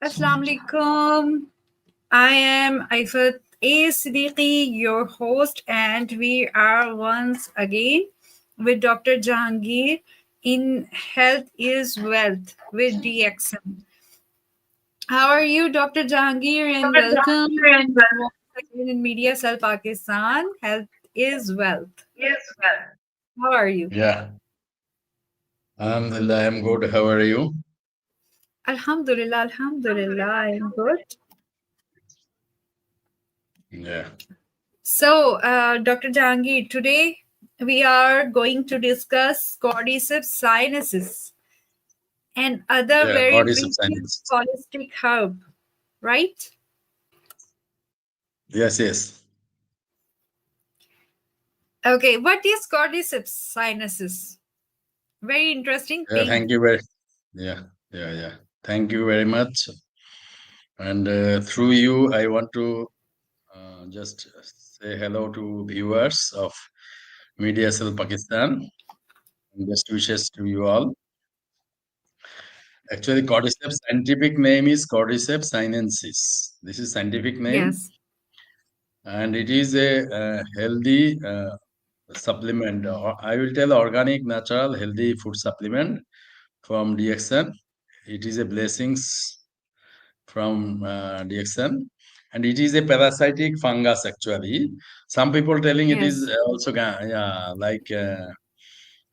Assalamu alaikum. I am Aifat A. Siddiqui, your host, and we are once again with Dr. Jahangir in Health is Wealth with DXM. How are you, Dr. Jahangir, and welcome once again in Media Cell Pakistan. Health is Wealth. How are you? Yeah. Alhamdulillah, I'm good. How are you? Alhamdulillah, I'm good. Yeah. So, Dr. Jahangir, today we are going to discuss Cordyceps sinensis and other Yeah, very Cordyceps precious SInensis. holistic herb, right? Yes. Okay, what is Cordyceps sinensis? Very interesting thing. Thank you very. Yeah. Thank you very much. And through you, I want to just say hello to viewers of Media Cell Pakistan. And best wishes to you all. Actually, Cordyceps scientific name is Cordyceps sinensis. This is scientific name, Yes, and it is a healthy supplement. I will tell organic, natural, healthy food supplement from DXN. It is a blessings from DXN, and it is a parasitic fungus actually. Some people telling it is yes, also like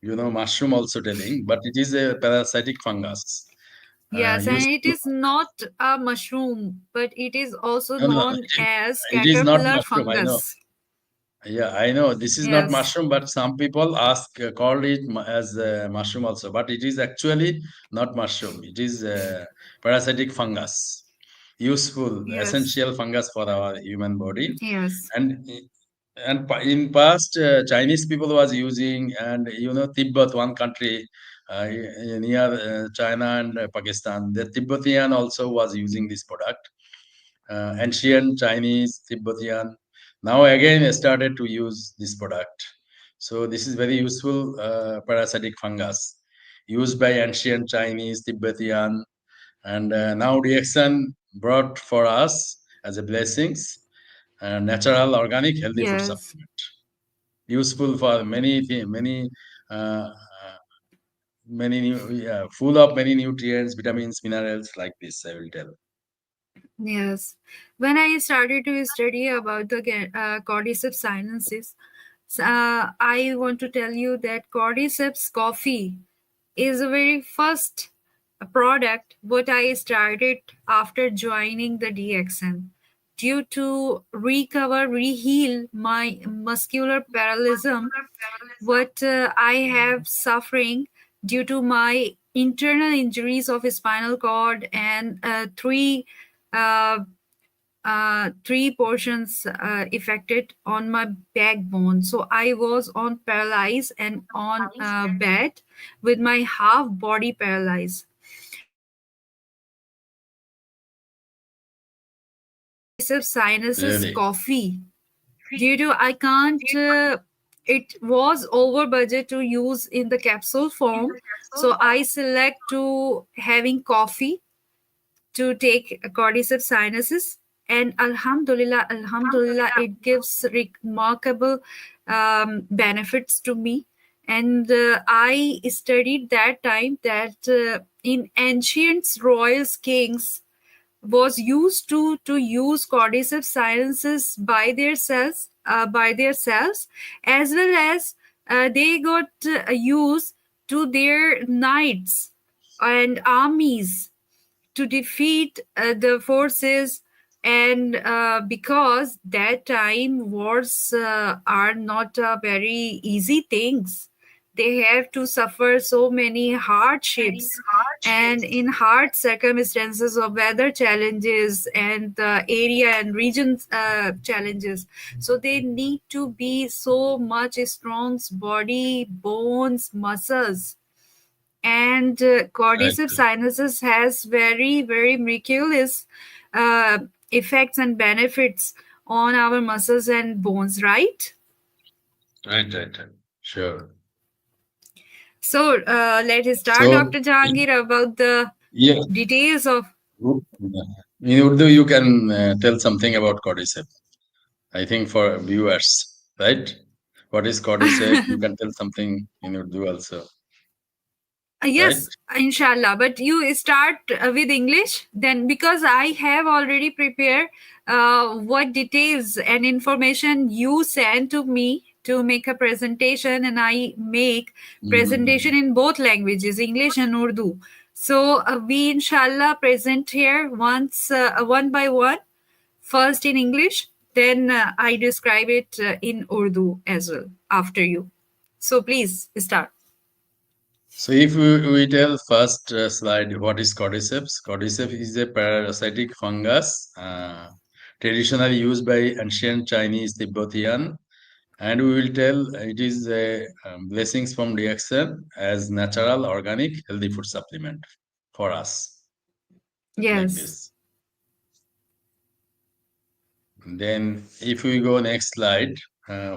mushroom also telling, but it is a parasitic fungus. yes, Used and it to, is not a mushroom, but it is also no, known as it is not caterpillar mushroom. I know. fungus. Yeah, I know this is not Yes, mushroom, but some people ask called it as mushroom also. But it is actually not mushroom. It is parasitic fungus, useful, yes, essential fungus for our human body. yes, And in past, Chinese people was using, and Tibet, one country near China and Pakistan, the Tibetan also was using this product. Ancient Chinese, Tibetan, now again started to use this product. So this is very useful parasitic fungus used by ancient Chinese, Tibetan, and now DXN brought for us as a blessings, natural, organic, healthy food yes. supplement, useful for uh, full of many nutrients, vitamins, minerals like this. I will tell. Yes. When I started to study about the Cordyceps sinensis, I want to tell you that Cordyceps coffee is the very first product what I started after joining the DXN due to reheal my muscular paralysis what I have suffering due to my internal injuries of spinal cord and uh, three portions affected on my backbone. So I was on paralyzed and on bed with my half body paralyzed. Sinuses Really. coffee due to I can't it was over budget to use in the capsule form, so I select to having coffee to take cordyceps sinuses. and alhamdulillah, it gives remarkable benefits to me. And I studied that time that in ancient royals kings was used to use Cordyceps sinensis by their cells, as well as they got used to their knights and armies to defeat the forces. And because that time wars are not very easy things, they have to suffer so many hardships, and in hard circumstances of weather challenges and the area and region challenges, so they need to be so much strong body, bones, muscles. And Right. Cordyceps sinensis has very miraculous uh, effects and benefits on our muscles and bones, right? Right. Sure. So let's start, So, Dr. Jahangir, about the yeah, details of. in Urdu, you can tell something about Cordyceps. I think for viewers, right? What is Cordyceps? You can tell something in Urdu also, right? Yes, inshallah. But you start with English then, because I have already prepared what details and information you sent to me to make a presentation, and I make presentation Mhm. in both languages, English and Urdu. So we inshallah present here once one by one. First in English, then I describe it in Urdu as well after you. So please start. So if we tell first slide, what is Cordyceps? Cordyceps is a parasitic fungus traditionally used by ancient Chinese Tibetan, and we will tell it is a blessings from reaction as natural, organic, healthy food supplement for us, like Yes. this. Then, if we go next slide,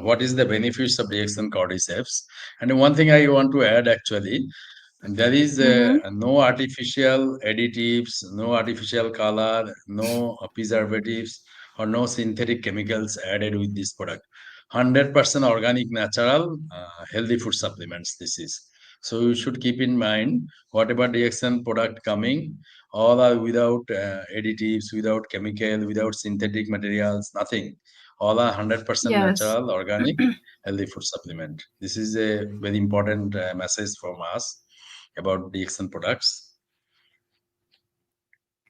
what is the benefits of reaction cordyceps? And one thing I want to add actually, and there is Mm-hmm. no artificial additives, no artificial color, no preservatives, or no synthetic chemicals added with this product. 100% organic, natural, healthy food supplements. This is so you should keep in mind whatever reaction product coming, all are without additives, without chemical, without synthetic materials, nothing. All are 100% Yes. natural, organic, healthy food supplement. This is a very important message from us about DXN products.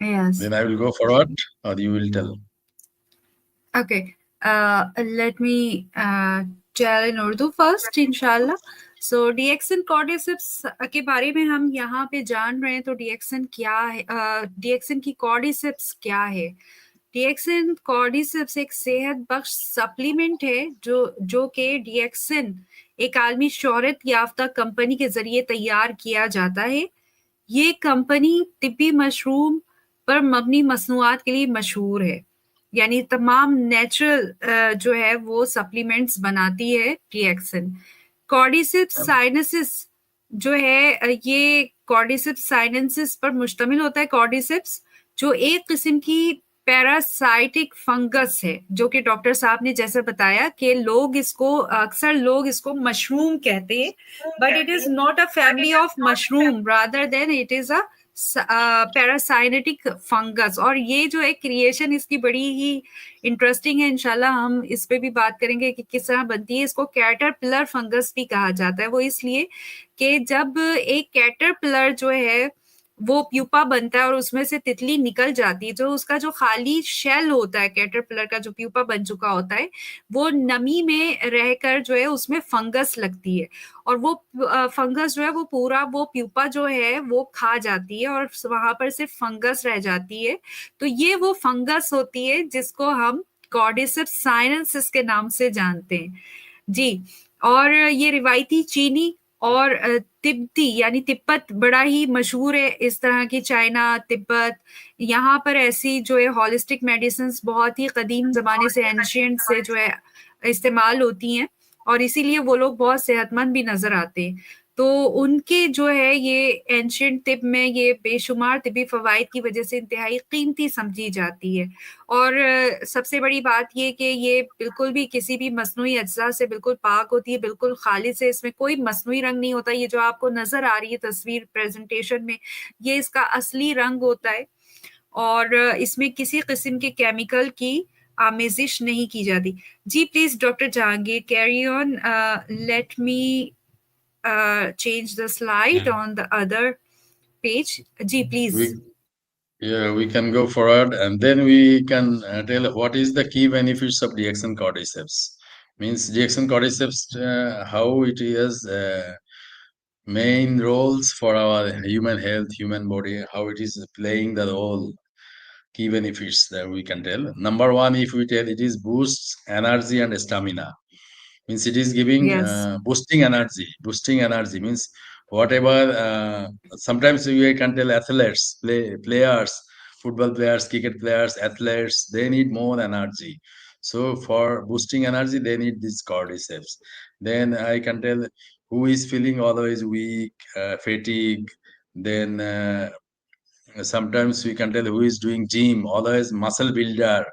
Yes. Then I will go forward, or you will tell. Okay. Let me tell in Urdu first, inshallah. So डीएक्सन Cordyceps के बारे में हम यहाँ पे जान रहे हैं, तो डीएक्सन क्या है, डीएक्सन की कॉर्डिसेप्स क्या है? डीएक्सन कॉर्डिसेप्स एक सेहत बख्श सप्लीमेंट है जो कि डीएक्सन एक आलमी शोहरत याफ्ता कंपनी के जरिए तैयार किया जाता है। ये कंपनी तिब्बी मशरूम पर मबनी मसनूआत के लिए मशहूर है, यानी तमाम नेचुरल जो है वो सप्लीमेंट्स बनाती है रिएक्शन। कॉर्डिसेप्स साइनेसिस जो है ये कॉर्डिसेप्स साइनेंसिस पर मुश्तमिल होता है। कॉर्डिसेप्स जो एक किस्म की पैरासाइटिक फंगस है, जो कि डॉक्टर साहब ने जैसे बताया कि अक्सर लोग इसको मशरूम कहते हैं, but it is not a family of mushroom, rather than it is a parasitic fungus. और ये जो है क्रिएशन इसकी बड़ी ही इंटरेस्टिंग है, इंशाल्लाह हम इस पे भी बात करेंगे कि किस तरह बनती है। इसको कैटरपिलर फंगस भी कहा जाता है, वो इसलिए कि जब एक कैटरपिलर जो है वो प्यूपा बनता है और उसमें से तितली निकल जाती है, जो उसका जो खाली शेल होता है कैटरपिलर का, जो प्यूपा बन चुका होता है, वो नमी में रहकर जो है उसमें फंगस लगती है, और वो फंगस जो है वो पूरा वो प्यूपा जो है वो खा जाती है और वहां पर सिर्फ फंगस रह जाती है। तो ये वो फंगस होती है जिसको हम कॉर्डिसेप्स साइनेंसिस के नाम से जानते हैं जी। और ये रिवायती चीनी और तिब्बती यानी तिब्बत बड़ा ही मशहूर है, इस तरह की चाइना, तिब्बत, यहाँ पर ऐसी जो है होलिस्टिक मेडिसिन बहुत ही कदीम जमाने से, एंशियंट से जो है इस्तेमाल होती हैं, और इसीलिए वो लोग बहुत सेहतमंद भी नजर आते हैं। तो उनके जो है ये एंशियंट तिब में ये बेशुमार तिबी फवाइद की वजह से इंतहाई कीमती समझी जाती है। और सबसे बड़ी बात ये कि ये बिल्कुल भी किसी भी मसनूई अज्जा से बिल्कुल पाक होती है, बिल्कुल खालिस है, इसमें कोई मसनूई रंग नहीं होता। ये जो आपको नजर आ रही है तस्वीर प्रेजेंटेशन में, ये इसका असली रंग होता है। और इसमें किसी किस्म के केमिकल की आमेजिश नहीं की जाती। जी please doctor Jahangir, carry on. Let me change the slide Yeah. on the other page. Ji, please. We Yeah, we can go forward and then we can tell what is the key benefits of Jackson cordyceps. Means Jackson cordyceps, how it is main roles for our human health, human body, how it is playing the role, key benefits that we can tell. Number one, if we tell it is boosts energy and stamina. Means it is giving Yes. boosting energy means whatever sometimes we can tell athletes players, football players, cricket players, athletes, they need more energy. So for boosting energy they need these cordyceps. Then I can tell who is feeling always weak, fatigue. Then sometimes we can tell who is doing gym, always muscle builder,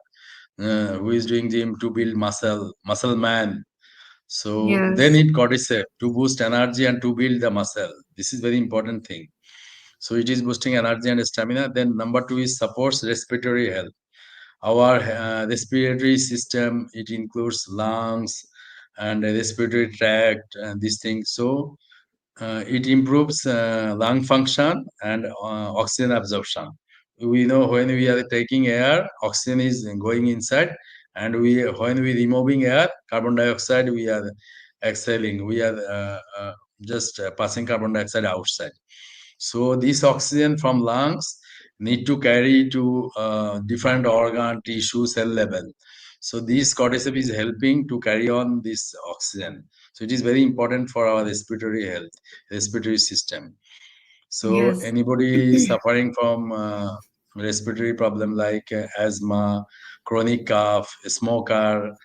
who is doing gym to build muscle man. So they Yes. need cordyceps to boost energy and to build the muscle. This is very important thing. So it is boosting energy and stamina. Then number two is supports respiratory health. Our respiratory system, it includes lungs and respiratory tract and these things. So it improves lung function and oxygen absorption. We know when we are taking air, oxygen is going inside, and when we removing air, carbon dioxide we are exhaling. We are just passing carbon dioxide outside. So this oxygen from lungs need to carry to different organ, tissue, cell level. So this cordyceps is helping to carry on this oxygen. So it is very important for our respiratory health, respiratory system. So Yes. anybody suffering from respiratory problem like asthma, chronic cough, smoker,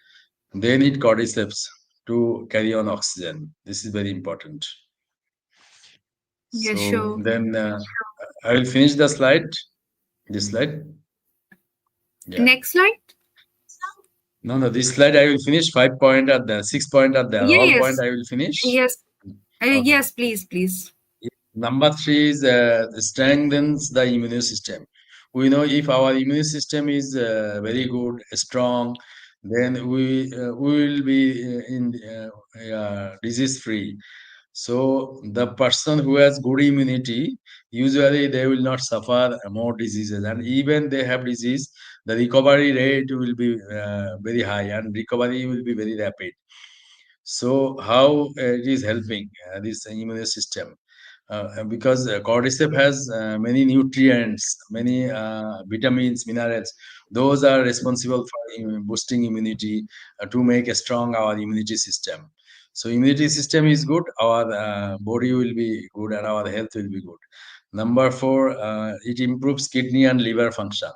they need cordyceps to carry on oxygen. This is very important. Yes, So sure. then I will finish the slide. This slide. Yeah. Next slide. No, no, this slide I will finish. 5 point at there, 6 point at there. Yeah, All point yes. I will finish. Yes. Okay. Yes, please, please. Number three is strengthens the immune system. We know if our immune system is very good, strong, then we will be disease free. So the person who has good immunity, usually they will not suffer more diseases, and even they have disease, the recovery rate will be very high, and recovery will be very rapid. So how it is helping this immune system? Because cordyceps has many nutrients, many vitamins, minerals. Those are responsible for boosting immunity to make a strong our immunity system. So immunity system is good, our body will be good, and our health will be good. Number four, it improves kidney and liver function.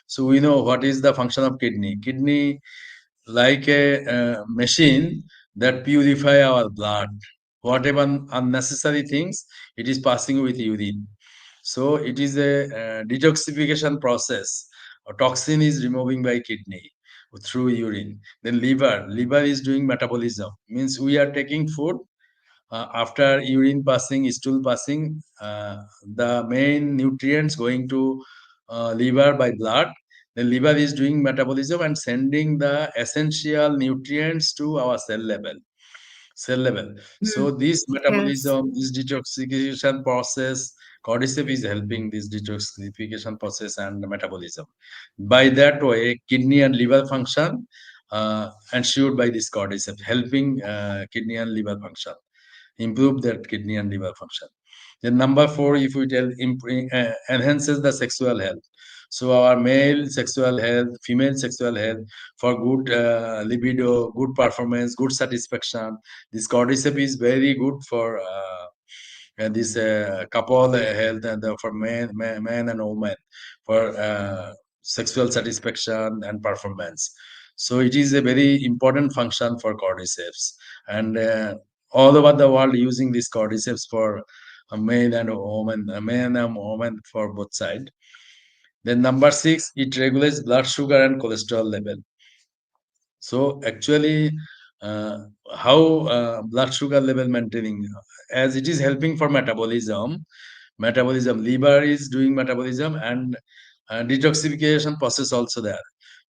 So we know what is the function of kidney. Kidney like a machine that purify our blood. Whatever unnecessary things, it is passing with urine. So it is a detoxification process. A toxin is removing by kidney through urine. Then liver is doing metabolism. Means we are taking food after urine passing, stool passing, the main nutrients going to liver by blood. The liver is doing metabolism and sending the essential nutrients to our cell level. So Mm. this Yes. metabolism, this detoxification process, cordyceps is helping this detoxification process and metabolism. By that way, kidney and liver function ensured by this cordyceps, helping kidney and liver function, improve their kidney and liver function. Then number four, if we tell enhances the sexual health. So our male sexual health, female sexual health, for good libido, good performance, good satisfaction. This cordyceps is very good for this couple health and for man and woman for sexual satisfaction and performance. So it is a very important function for cordyceps. And all over the world using this cordyceps for men and women for both side. Then number six, it regulates blood sugar and cholesterol level. So actually, uh, how blood sugar level maintaining, as it is helping for metabolism, liver is doing metabolism, and detoxification process also there.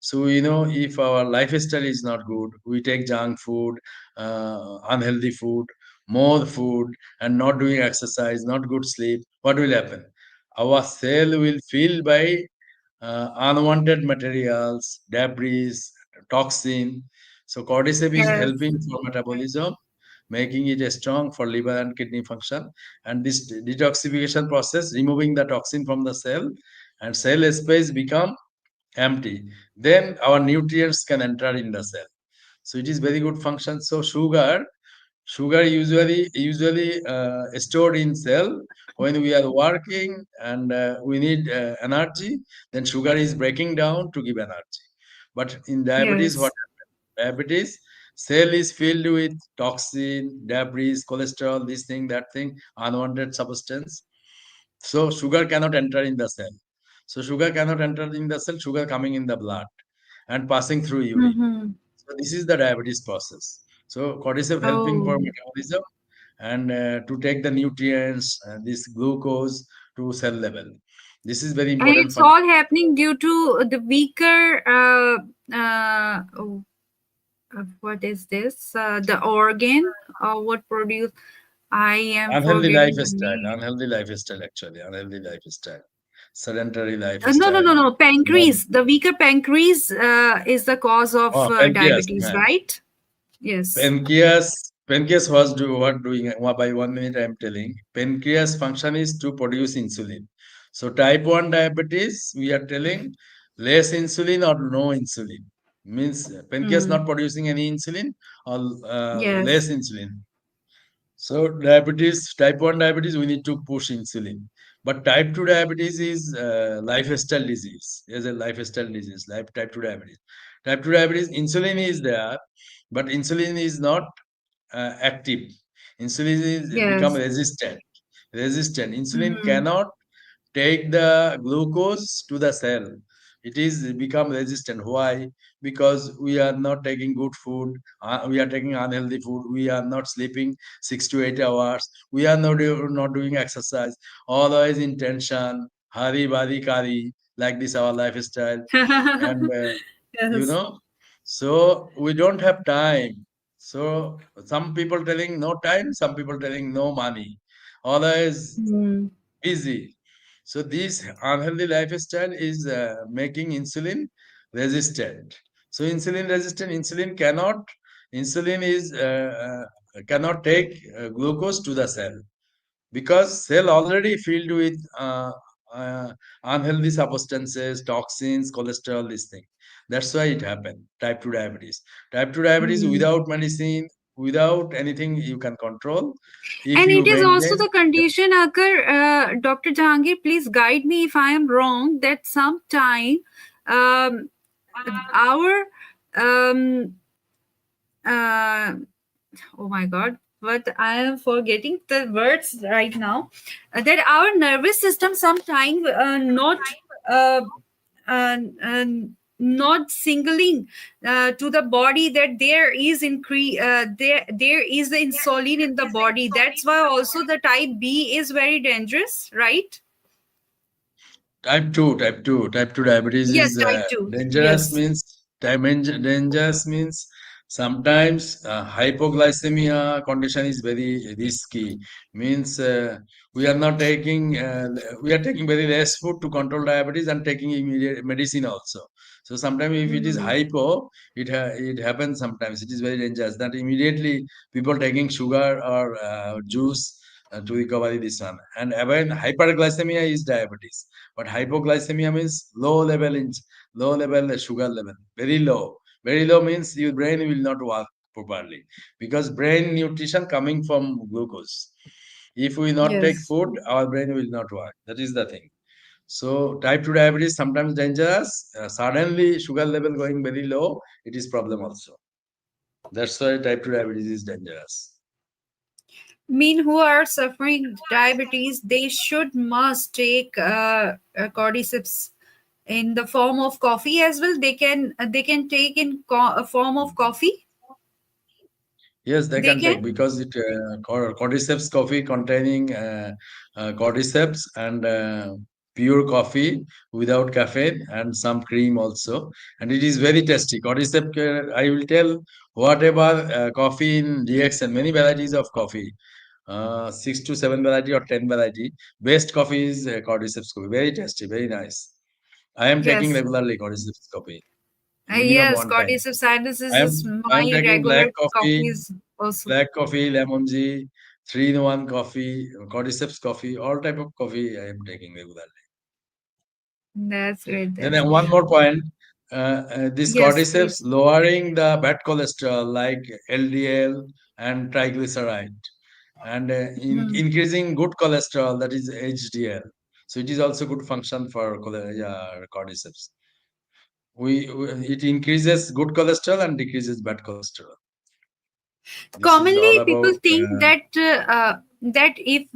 So if our lifestyle is not good, we take junk food, unhealthy food, more food, and not doing exercise, not good sleep, what will happen? Our cell will fill by unwanted materials, debris, toxin. So cordyceps is Yes. helping for metabolism, making it strong for liver and kidney function. And this detoxification process, removing the toxin from the cell, and cell space become empty. Then our nutrients can enter in the cell. So it is very good function. So sugar usually stored in cell when we are working, and we need energy. Then sugar is breaking down to give energy. But in diabetes, what Yes. happens? Diabetes cell is filled with toxin, debris, cholesterol, this thing, that thing, unwanted substance. So sugar cannot enter in the cell. So sugar cannot enter in the cell. Sugar coming in the blood and passing through urine. Mm-hmm. So this is the diabetes process. So cordyceps helping for Oh. metabolism, and to take the nutrients, this glucose to cell level. This is very And important it's function. all happening due to the weaker, oh, what is this? The organ, what produce? I am Unhealthy forgetting the lifestyle, name. unhealthy lifestyle actually, unhealthy lifestyle, sedentary No, no, no, lifestyle. no. No, Pancreas. The weaker pancreas is the cause of pancreas, diabetes, man. right? Yes. Pancreas was doing by 1 minute. I am telling. Pancreas function is to produce insulin. So type one diabetes, we are telling less insulin or no insulin, means pancreas Mm. not producing any insulin, or less Yes. insulin. So diabetes, type 1 diabetes, we need to push insulin. But type 2 diabetes is lifestyle disease. Is a lifestyle disease, type 2 diabetes. Type 2 diabetes, insulin is there, but insulin is not active. Insulin is become Yes. resistant. Resistant. Insulin Mm-hmm. cannot take the glucose to the cell. It is become resistant. Why? Because we are not taking good food. We are taking unhealthy food. We are not sleeping 6 to 8 hours. We are not doing exercise. Always in tension, hari bari kari, like this our lifestyle. And you Yes. know, so we don't have time. So some people telling no time, some people telling no money. Always Mm. busy. So this unhealthy lifestyle is making insulin resistant. So insulin is cannot take glucose to the cell, because cell already filled with uh, unhealthy substances, toxins, cholesterol, this thing. That's why it happened. Type 2 diabetes. Type 2 diabetes Mm. without medicine, without anything you can control. If And you it is also maintain, the condition, Akar, Dr. Jahangir, please guide me if I am wrong, that sometime um, our um, uh, oh my god, but I am forgetting the words right now, that our nervous system sometimes uh, uh, uh, not singling to the body, that there is the insulin in the body. That's why also the type B is very dangerous, right? type 2 diabetes Yes, is type 2. dangerous, Yes. means dangerous means sometimes hypoglycemia condition is very risky, means we are not taking we are taking very less food to control diabetes and taking immediate medicine also. So sometimes if it is Hmm. hypo, it happens. Sometimes it is very dangerous that immediately people taking sugar or juice to recover this one. And even hyperglycemia is diabetes, but hypoglycemia means low level sugar level, very low. Very low means your brain will not work properly, because brain nutrition coming from glucose. If we not take Yes. food, our brain will not work. That is the thing. So type 2 diabetes sometimes dangerous. Suddenly sugar level going very low, it is problem also. That's why type 2 diabetes is dangerous. mean who are suffering diabetes, they should must take cordyceps in the form of coffee as well. They can take in a form of coffee. Yes, they They can can. take because it cordyceps coffee containing cordyceps and pure coffee without caffeine and some cream also, and it is very tasty. Cordyceps, I will tell whatever coffee in DXN, many varieties of coffee, 6 to 7 variety or 10 variety. Best coffee is cordyceps coffee. Very tasty, very nice. I am taking Yes. regularly cordyceps coffee, minimum Yes, one time. Cordyceps sinensis I am is I am my taking regular black coffee, coffees also. lemon tea, 3-in-1 coffee, cordyceps coffee, all type of coffee I am taking regularly. That's great. Then That's one more point, this yes, cordyceps please. lowering the bad cholesterol like LDL and triglyceride, and Hmm. increasing good cholesterol, that is HDL. So it is also good function for yeah, cordyceps. It increases good cholesterol and decreases bad cholesterol. This is all Commonly, people about think that if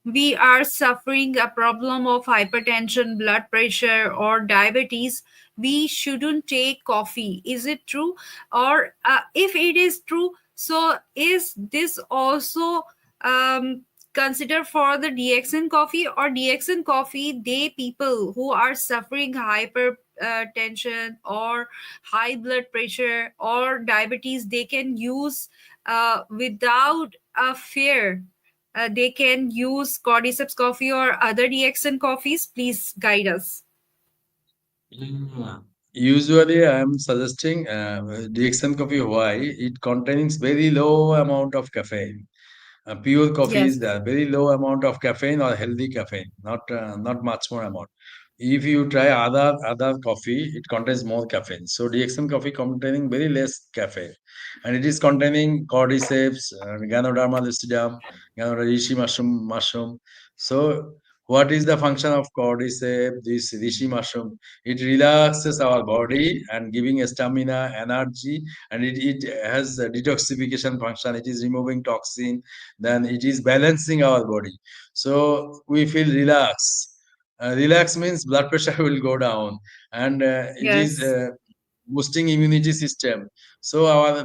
we are suffering a problem of hypertension, blood pressure, or diabetes, we shouldn't take coffee. Is it true? Or if it is true, so is this also um, considered for the DXN coffee, or DXN coffee? They people who are suffering hypertension or high blood pressure or diabetes, they can use without a fear. They can use Cordyceps coffee or other DXN coffees. Please guide us. yeah. Usually, I am suggesting DXN coffee. Why? It contains very low amount of caffeine. Pure coffee is Yes, there, very low amount of caffeine or healthy caffeine, not much more amount. If you try other coffee, it contains more caffeine. So DXN coffee containing very less caffeine, and it is containing cordyceps, Ganoderma lucidum, Ganoderma mushroom. So what is the function of cordyceps? This reishi mushroom, it relaxes our body and giving stamina, energy, and it has a detoxification function. It is removing toxin, then it is balancing our body, so we feel relaxed. Relax means blood pressure will go down, and it is yes, boosting immunity system. So our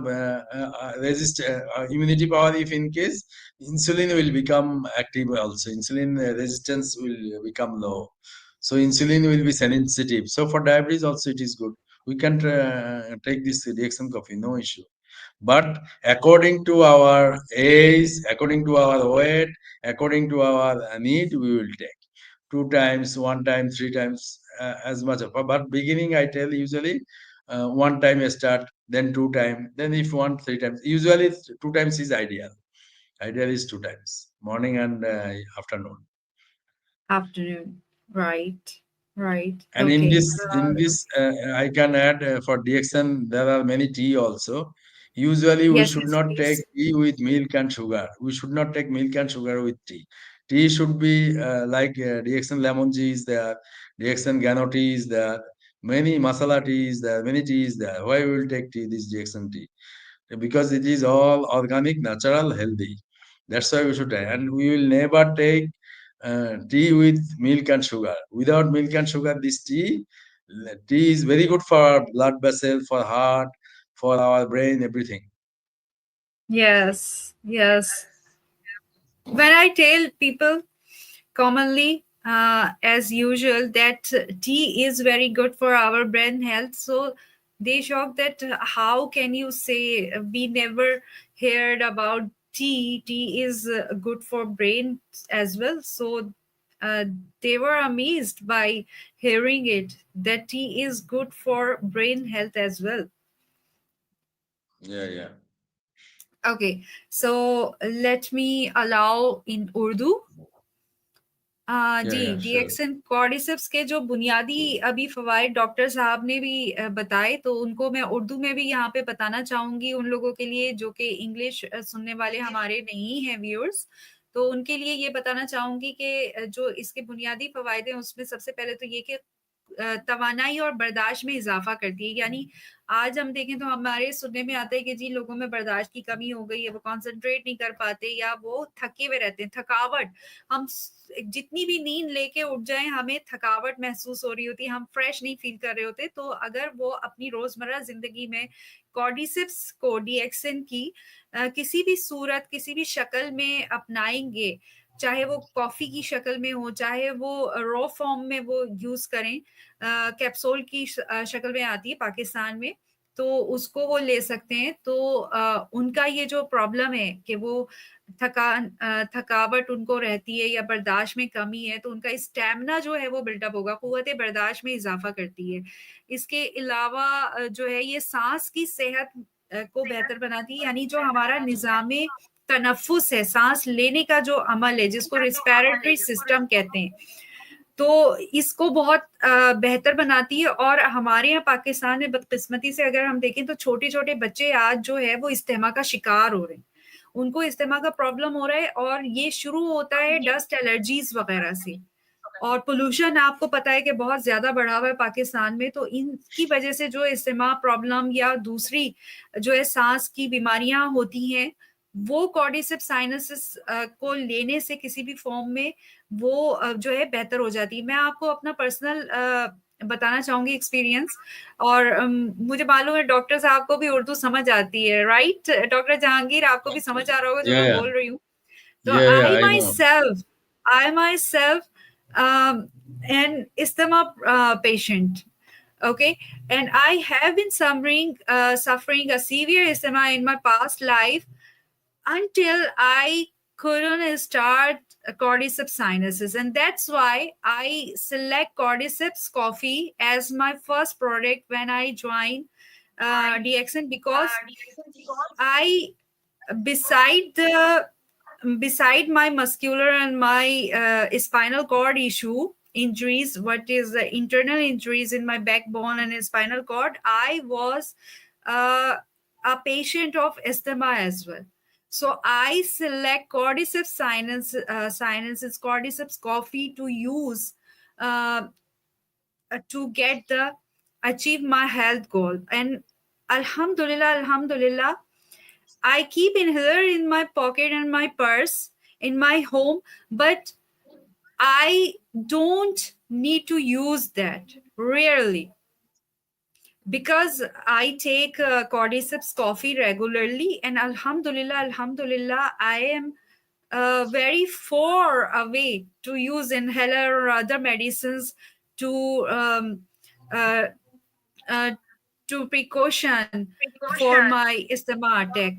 immunity power, if in case insulin will become active also, insulin resistance will become low, so insulin will be sensitive. So for diabetes also it is good. We can take this reaction coffee, no issue, but according to our age, according to our weight, according to our need, we will take 2 times, 1 time, 3 times, as much of. But beginning, I tell usually 1 time start, then 2 time, then if you want 3 times. Usually 2 times is ideal. Ideal is 2 times, morning and afternoon. afternoon. Right, right. And Okay. in this, I can add for DXN, there are many tea also. Usually, we Yes, should yes, not take please. tea with milk and sugar. We should not take milk and sugar with tea. Tea should be like DXN lemon tea is there, DXN gano tea is there, many masala tea is there, many tea is there. Why we will take tea, this DXN tea? Because it is all organic, natural, healthy. That's why we should try. And we will never take tea with milk and sugar. Without milk and sugar, this tea is very good for our blood vessel, for heart, for our brain, everything. Yes, yes. When I tell people commonly, as usual, that tea is very good for our brain health, so they shock that how can you say we never heard about tea. Tea is good for brain as well. So uh, they were amazed by hearing it that tea is good for brain health as well. Yeah, yeah, Okay, so let me allow in Urdu. yeah, जी, yeah, sure. डीएक्सन Cordyceps के जो बुनियादी अभी फ़वाइद doctor साहब ने भी बताए, तो उनको मैं उर्दू में भी यहाँ पे बताना चाहूँगी उन लोगों के लिए जो कि इंग्लिश सुनने वाले हमारे नहीं हैं व्यूअर्स। तो उनके लिए ये बताना चाहूँगी कि जो इसके बुनियादी फ़वाइद हैं, उसमें सबसे पहले तो ये कि तवानाई और बर्दाश्त में इजाफा करती है। यानी आज हम देखें तो हमारे सुनने में आता है कि जी लोगों में बर्दाश्त की कमी हो गई है, वो कंसंट्रेट नहीं कर पाते या वो थके हुए रहते हैं, थकावट। हम जितनी भी नींद लेके उठ जाएं हमें थकावट महसूस हो रही होती है, हम फ्रेश नहीं फील कर रहे होते। तो अगर वो अपनी रोजमर्रा जिंदगी में कॉर्डिसेप्स को डीएक्सिन की किसी भी सूरत किसी भी शक्ल में अपनाएंगे, चाहे वो कॉफी की शक्ल में हो, चाहे वो रॉ फॉर्म में वो यूज करें, कैप्सूल की शक्ल में आती है पाकिस्तान में, तो उसको वो ले सकते हैं। तो उनका ये जो प्रॉब्लम है कि वो थकावट उनको रहती है या बर्दाश्त में कमी है, तो उनका स्टैमिना जो है वो बिल्डअप होगा, कुव्वत बर्दाश्त में इजाफा करती है। इसके अलावा जो है ये सांस की सेहत को बेहतर बनाती है। यानी जो हमारा निजामे तनफ्फुस है, सांस लेने का जो अमल है जिसको रिस्पिरेटरी सिस्टम कहते हैं, तो इसको बहुत बेहतर बनाती है। और हमारे यहाँ पाकिस्तान में बदकिस्मती से अगर हम देखें तो छोटे छोटे बच्चे आज जो है वो इस्तेमा का शिकार हो रहे हैं, उनको इस्तेमा का प्रॉब्लम हो रहा है, और ये शुरू होता है डस्ट एलर्जीज वगैरह से। और पोल्यूशन आपको पता है कि बहुत ज्यादा बढ़ा हुआ है पाकिस्तान में, तो इनकी वजह से जो इस्तेमा प्रॉब्लम या दूसरी जो है सांस की बीमारियां होती हैं, वो कॉर्डिसेप्स साइनसिस को लेने से किसी भी फॉर्म में वो जो है बेहतर हो जाती है। मैं आपको अपना पर्सनल बताना चाहूंगी एक्सपीरियंस। और मुझे मालूम है डॉक्टर साहब को भी उर्दू समझ आती है, राइट डॉक्टर जहांगीर? आपको भी समझ आ रहा होगा जो Yeah, मैं yeah, बोल रही हूँ। So yeah, yeah. I know. I myself, an asthma patient. Okay, and I have been suffering a severe asthma in my past life until I couldn't start Cordyceps sinuses, and that's why I select Cordyceps coffee as my first product when I join DXN, because I beside the beside my muscular and my spinal cord issue injuries, what is the internal injuries in my backbone and spinal cord, I was uh, a patient of asthma as well. So I select Cordyceps Cordyceps coffee to use uh, to get the achieve my health goal. And alhamdulillah, I keep inhaler in my pocket and my purse in my home, but I don't need to use that rarely, because I take Cordyceps coffee regularly, and alhamdulillah, I am very far away to use inhaler or other medicines to uh, uh, to precaution for my asthma attack.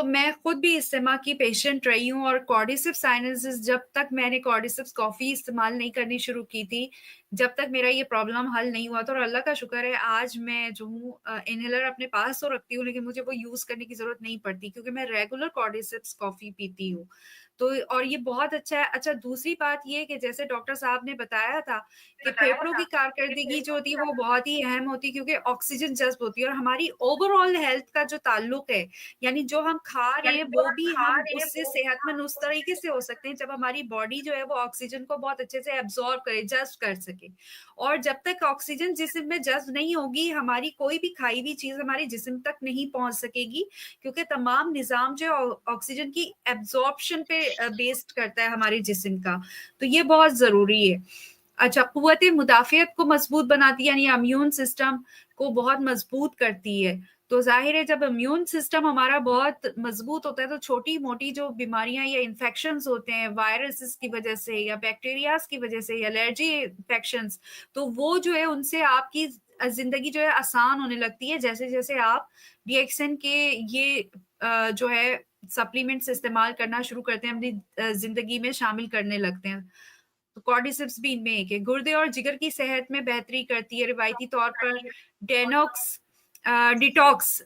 मैं खुद भी इस्तेमा की patient रही हूँ, और cordyceps sinensis जब तक मैंने कॉर्डिसेप्स कॉफी इस्तेमाल नहीं करनी शुरू की थी, जब तक मेरा ये प्रॉब्लम हल नहीं हुआ था। और अल्लाह का शुक्र है आज मैं जो हूँ इनहेलर अपने पास तो रखती हूँ, लेकिन मुझे वो यूज करने की जरूरत नहीं पड़ती क्योंकि मैं रेगुलर कॉर्डिसेप्स कॉफी पीती हूँ। तो और ये बहुत अच्छा है। अच्छा, दूसरी बात ये कि जैसे डॉक्टर साहब ने बताया था कि फेफड़ों की कारकर्दगी जो होती है वो बहुत ही अहम होती है, क्योंकि ऑक्सीजन जज्ब होती है, और हमारी ओवरऑल हेल्थ का जो ताल्लुक है, यानी जो हम खा रहे हैं वो भी हम उससे सेहतमंद उस तरीके से हो सकते हैं जब हमारी बॉडी जो है वो ऑक्सीजन को बहुत अच्छे से एब्जॉर्ब करे, जज्ब कर सके। और जब तक ऑक्सीजन जिस्म में जज्ब नहीं होगी, हमारी कोई भी खाई हुई चीज हमारे जिस्म तक नहीं पहुंच सकेगी, क्योंकि तमाम निजाम जो है ऑक्सीजन की एब्जॉर्प्शन पे बेस्ड करता है हमारे जिस्म का। तो ये बहुत जरूरी है। अच्छा, कुव्वत मुदाफियत को मजबूत बनाती है, यानी इम्यून सिस्टम को बहुत मजबूत करती है। तो जाहिर है जब इम्यून सिस्टम हमारा बहुत मजबूत होता है तो छोटी मोटी जो बीमारियां या इन्फेक्शंस होते हैं वायरसेस की वजह से या बैक्टीरियाज की वजह से या एलर्जी इन्फेक्शंस, तो वो जो है उनसे आपकी जिंदगी जो है आसान होने लगती है जैसे जैसे आप डीएक्सन के ये जो है सप्लीमेंट्स इस्तेमाल करना शुरू करते हैं, अपनी जिंदगी में शामिल करने लगते हैं। तो कॉर्डिसेप्स भी इनमें एक है। गुर्दे और जिगर की सेहत में बेहतरी करती है। रिवायती तौर पर डेनॉक्स डिटॉक्स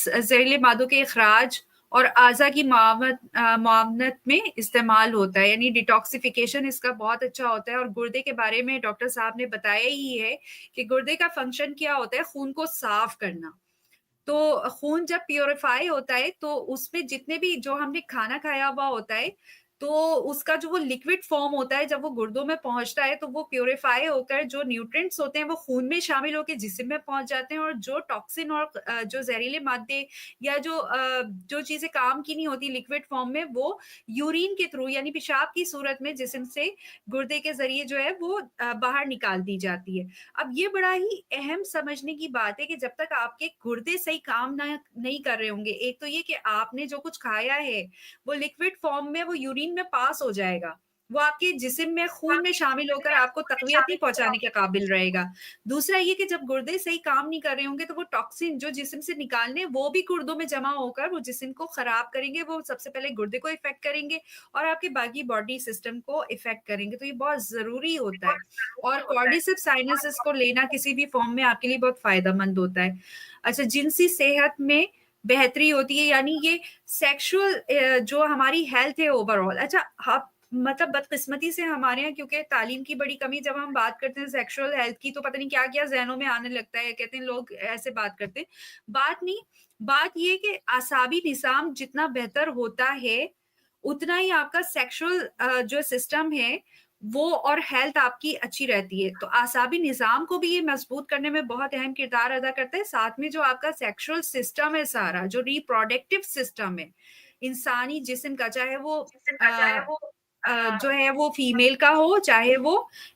जहरीले मादों के अखराज और आज़ा की मुआवनत में इस्तेमाल होता है, यानी डिटॉक्सिफिकेशन इसका बहुत अच्छा होता है। और गुर्दे के बारे में डॉक्टर साहब ने बताया ही है कि गुर्दे का फंक्शन क्या होता है, खून को साफ करना। तो खून जब प्योरीफाई होता है तो उसमें जितने भी जो हमने खाना खाया हुआ होता है, तो उसका जो वो लिक्विड फॉर्म होता है जब वो गुर्दों में पहुंचता है तो वो प्यूरिफाई होकर जो न्यूट्रिएंट्स होते हैं वो खून में शामिल होकर जिस्म में पहुंच जाते हैं, और जो टॉक्सिन और जो जहरीले मादे या जो चीजें काम की नहीं होती लिक्विड फॉर्म में, वो यूरिन के थ्रू यानी पेशाब की सूरत में जिस्म से गुर्दे के जरिए जो है वो बाहर निकाल दी जाती है। अब ये बड़ा ही अहम समझने की बात है कि जब तक आपके गुर्दे सही काम ना नहीं कर रहे होंगे, एक तो ये कि आपने जो कुछ खाया है वो लिक्विड फॉर्म में वो यूरिन में पास हो जाएगा, वो आपके जिस्म में खून में शामिल होकर आपको तकवियत नहीं पहुंचाने के काबिल रहेगा। दूसरा ये कि जब गुर्दे सही काम नहीं कर रहे होंगे तो वो टॉक्सिन जो जिस्म से निकालने वो भी गुर्दों में जमा होकर वो जिस्म को खराब करेंगे, वो सबसे पहले गुर्दे को इफेक्ट करेंगे और आपके बाकी बॉडी सिस्टम को इफेक्ट करेंगे। तो ये बहुत जरूरी होता है, और कॉर्डिसेप्स साइनसिस को लेना किसी भी फॉर्म में आपके लिए बहुत फायदेमंद होता है। अच्छा, जिनसी सेहत में बेहतरी होती है, यानी ये सेक्सुअल जो हमारी हेल्थ है ओवरऑल। अच्छा, आप मतलब बदकिस्मती से हमारे यहाँ क्योंकि तालीम की बड़ी कमी, जब हम बात करते हैं सेक्सुअल हेल्थ की तो पता नहीं क्या क्या जहनों में आने लगता है, कहते हैं लोग ऐसे बात करते हैं। बात नहीं, बात ये कि आसाबी निज़ाम जितना बेहतर होता है उतना ही आपका सेक्सुअल जो सिस्टम है वो और हेल्थ आपकी अच्छी रहती है। तो आसाबी निज़ाम को भी ये मजबूत करने में बहुत अहम किरदार अदा करता है। साथ में जो आपका सेक्सुअल सिस्टम है, सारा जो रिप्रोडक्टिव सिस्टम है इंसानी जिस्म का, चाहे वो अ, जो है वो फीमेल का हो, चाहे वो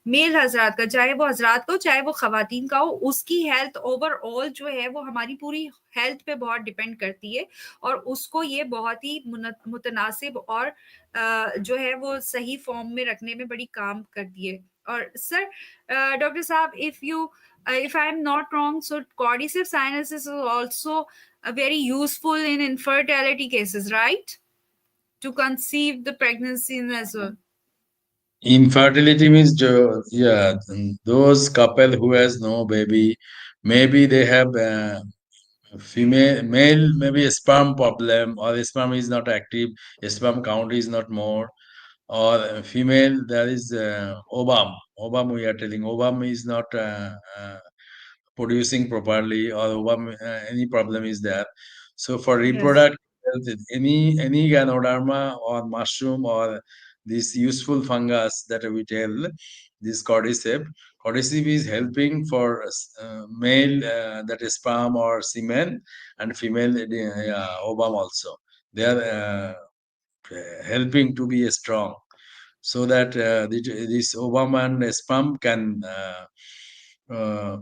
मेल हजरात का, चाहे वो हजरात का हो, चाहे वो खवातीन का हो, उसकी हेल्थ ओवरऑल जो है वो हमारी पूरी हेल्थ पे बहुत डिपेंड करती है, और उसको ये बहुत ही मुतनासिब और जो है वो सही फॉर्म में रखने में बड़ी काम करती है। और सर, डॉक्टर साहब, if I am not wrong, so cordyceps sinensis is also very useful in infertility cases, right? To conceive the pregnancy as well. Infertility means, yeah, those couple who has no baby, maybe they have female, male, maybe a sperm problem, or the sperm is not active, sperm count is not more, or female, there is ovum we are telling, ovum is not producing properly, or any problem is there. So for Yes. reproductive health, any ganoderma or mushroom or this useful fungus that we tell, this cordyceps is helping for male, that is sperm or semen, and female ovum also. They are helping to be strong, so that this ovum and sperm can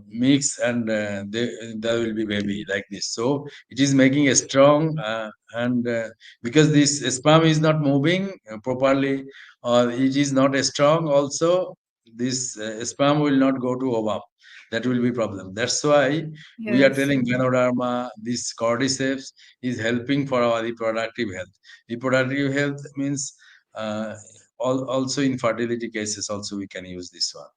mix, and there will be baby like this. So it is making a strong, and because this sperm is not moving properly, or it is not strong also, this sperm will not go to ovum. That will be problem. That's why we are Yes. telling Ganoderma, this cordyceps is helping for our reproductive health. Reproductive health means also in fertility cases also we can use this one.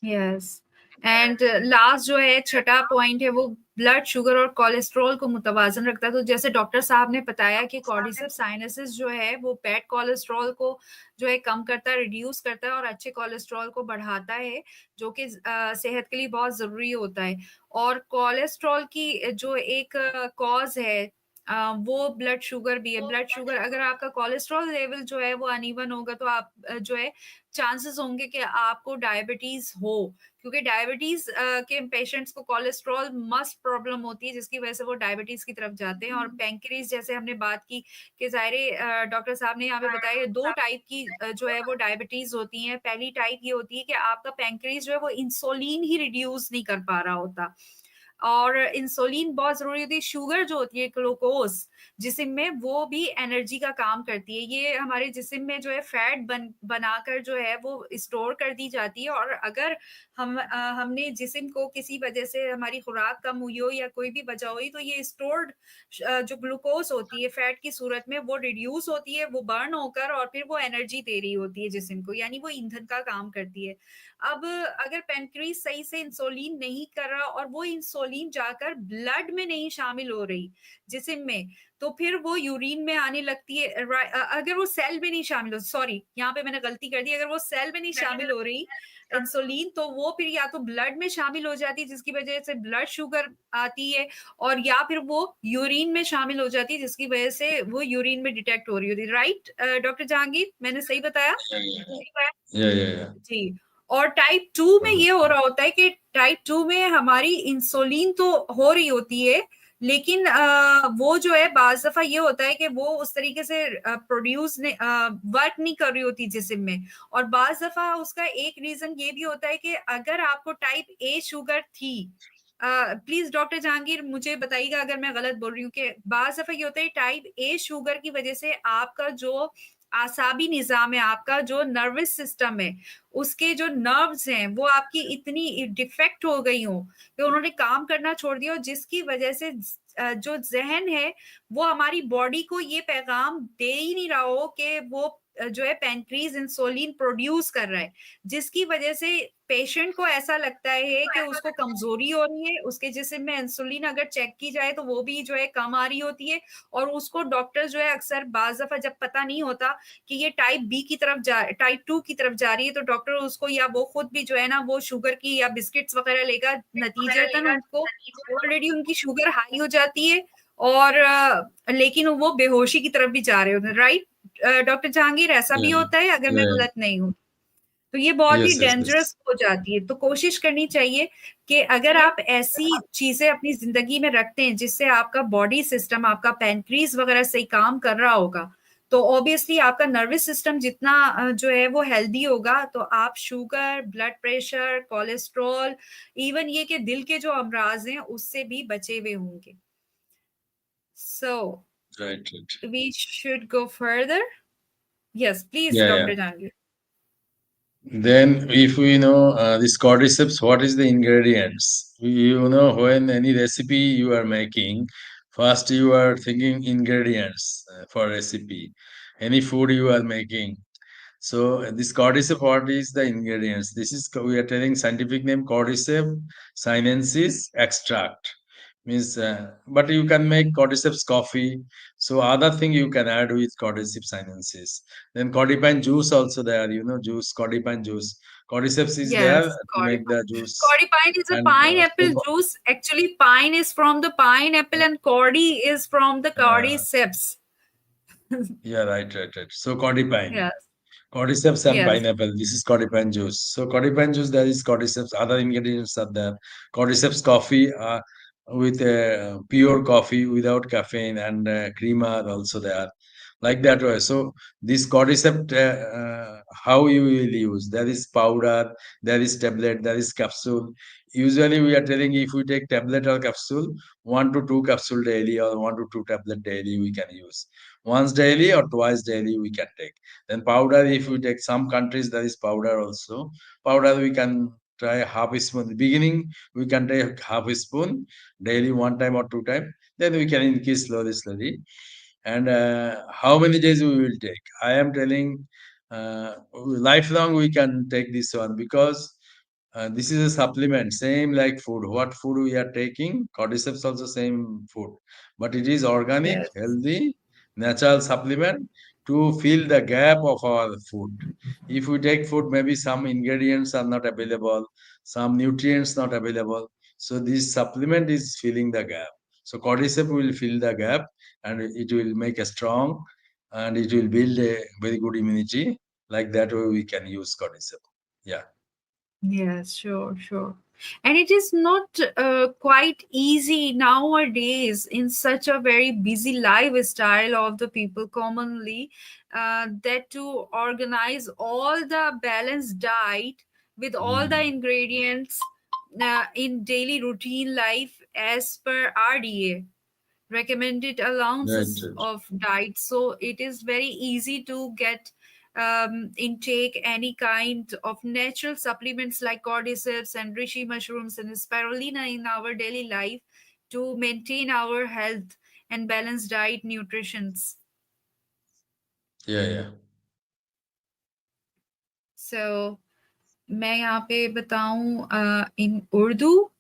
Yes. And last जो है छठा point है वो blood sugar और cholesterol को मुतवाजन रखता है। तो जैसे डॉक्टर साहब ने बताया कि कॉर्डिसेप्स साइनसिस जो है वो बैड कोलेस्ट्रॉल को जो है कम करता है, रिड्यूस करता है, और अच्छे कोलेस्ट्रॉल को बढ़ाता है, जो कि सेहत के लिए बहुत जरूरी होता है। और कोलेस्ट्रॉल की जो एक कॉज है वो ब्लड शुगर भी है। ब्लड शुगर, अगर आपका कोलेस्ट्रॉल लेवल जो है वो अनइवन होगा तो आप जो है चांसेस होंगे कि आपको डायबिटीज हो, क्योंकि डायबिटीज के पेशेंट्स को कोलेस्ट्रॉल मस्ट प्रॉब्लम होती है, जिसकी वजह से वो डायबिटीज की तरफ जाते हैं। और पैंक्रीज, जैसे हमने बात की कि ज़ाहिर डॉक्टर साहब ने यहाँ पे बताया दो टाइप की जो है वो डायबिटीज होती हैं। पहली टाइप ये होती है कि आपका पैंक्रीज जो है वो इंसुलिन ही रिड्यूस नहीं कर पा रहा होता, और इंसुलिन बहुत जरूरी होती है। शुगर जो होती है, ग्लूकोज जिस्म में, वो भी एनर्जी का काम करती है। ये हमारे जिस्म में जो है फैट बनाकर जो है वो स्टोर कर दी जाती है, और अगर हमने जिस्म को किसी वजह से हमारी खुराक कम हुई हो या कोई भी वजह हुई तो ये स्टोर्ड जो ग्लूकोज होती है फैट की सूरत में वो रिड्यूस होती है, वो बर्न होकर और फिर वो एनर्जी दे रही होती है जिस्म को, यानी वो ईंधन का काम करती है। अब अगर पेनक्रीज सही से इंसुलिन नहीं कर रहा और वो इंसुलिन इंसुलिन जाकर ब्लड में नहीं शामिल हो रही जिस्म में, तो फिर वो यूरिन में आने लगती है। अगर वो सेल में नहीं शामिल हो, सॉरी यहाँ पे मैंने गलती कर दी, अगर वो सेल में नहीं शामिल हो रही इंसुलिन, तो वो फिर या तो ब्लड में शामिल हो जाती है जिसकी वजह से ब्लड शुगर आती है, और या फिर वो यूरिन में शामिल हो जाती है जिसकी वजह से वो यूरिन में डिटेक्ट हो रही होती है। राइट डॉक्टर जहांगीर, मैंने सही बताया? Yeah. जी। और टाइप 2 में ये हो Wonderful. रहा होता है कि टाइप 2 में हमारी इंसुलिन तो हो रही होती है, लेकिन वो जो है बाज दफा ये होता है कि वो उस तरीके से प्रोड्यूस ने वर्क नहीं कर रही होती जिस्म में। और बाज दफा उसका एक रीजन ये भी होता है कि अगर आपको टाइप ए शुगर थी, प्लीज डॉक्टर जहांगीर मुझे बताइएगा अगर मैं गलत बोल रही हूँ, कि बाज दफा ये होता है टाइप ए शुगर की वजह से आपका जो आसाबी निजाम है, आपका जो नर्वस सिस्टम है, उसके जो नर्व्स हैं वो आपकी इतनी डिफेक्ट हो गई हो कि उन्होंने काम करना छोड़ दिया, जिसकी वजह से जो जहन है वो हमारी बॉडी को ये पैगाम दे ही नहीं रहा हो कि वो जो है पेनक्रीज इंसुलिन प्रोड्यूस कर रहा है, जिसकी वजह से पेशेंट को ऐसा लगता है कि उसको कमजोरी हो रही है, उसके जिस्म में इंसुलिन अगर चेक की जाए तो वो भी जो है कम आ रही होती है, और उसको डॉक्टर जो है अक्सर बाज दफा जब पता नहीं होता कि ये टाइप बी की तरफ टाइप 2 की तरफ जा रही है, तो डॉक्टर उसको या वो खुद भी जो है ना वो शुगर की या बिस्किट्स वगैरह लेगा, नतीजतन उनको ऑलरेडी उनकी शुगर हाई हो जाती है, और लेकिन वो बेहोशी की तरफ भी जा रहे होते हैं। राइट डॉक्टर जहांगीर, ऐसा भी Yeah. होता है अगर मैं Yeah. गलत नहीं हूँ? तो ये बहुत ही Yes. Yes. Yes. डेंजरस हो जाती है। तो कोशिश करनी चाहिए कि अगर आप ऐसी चीजें अपनी जिंदगी में रखते हैं जिससे आपका बॉडी सिस्टम, आपका पैनक्रीज वगैरह सही काम कर रहा होगा, तो ऑब्वियसली आपका नर्वस सिस्टम जितना जो है वो हेल्दी होगा, तो आप sugar, blood pressure, cholesterol, even ये कि दिल के जो अमराज हैं उससे भी बचे हुए होंगे। So Right. Right. We should go further. Yes please Yeah. Yeah. डॉक्टर जहांगीर। Then, if we know this cordyceps, what is the ingredients? You know, when any recipe you are making, first you are thinking ingredients for recipe. Any food you are making. So this cordyceps, what is the ingredients? This is we are telling scientific name Cordyceps sinensis extract. Means, but you can make Cordyceps coffee. So other thing you can add with Cordyceps sinensis. Then Cordipine juice also there. You know juice, Cordipine juice. Cordyceps is there Yes, to make cordypine. the juice. Cordypine is a And pineapple juice. Actually, pine is from the pineapple and cordy is from the uh, cordyceps. yeah, right. So Cordipine. Yes, Cordyceps and yes, pineapple. This is Cordipine juice. So Cordipine juice, there is Cordyceps. Other ingredients are there. Cordyceps coffee with pure coffee without caffeine and cream are also there. Like that way. So this Cordyceps, how you will use? There is powder, there is tablet, there is capsule. Usually we are telling if we take tablet or capsule, 1 to 2 capsule daily or 1 to 2 tablet daily we can use. Once daily or twice daily we can take. Then powder, if we take some countries, there is powder also. Powder we can try half a spoon. Beginning we can take half a spoon daily, 1 time or 2 time. Then we can increase slowly. And how many days we will take? I am telling lifelong we can take this one because this is a supplement, same like food. What food we are taking? Cordyceps also same food, but it is organic, yes, healthy, natural supplement to fill the gap of our food. If we take food, maybe some ingredients are not available, some nutrients not available. So this supplement is filling the gap. So Cordyceps will fill the gap and it will make a strong and it will build a very good immunity. Like that way we can use Cordyceps. Yeah. yes, sure, sure. And it is not quite easy nowadays in such a very busy lifestyle of the people commonly, that to organize all the balanced diet with all the Mm. ingredients in daily routine life as per RDA, recommended Right, allowances right. of diet. So it is very easy to get intake any kind of natural supplements like cordyceps and reishi mushrooms and spirulina in our daily life to maintain our health and balanced diet nutritions. Yeah. So मैं यहाँ पे बताऊं in Urdu.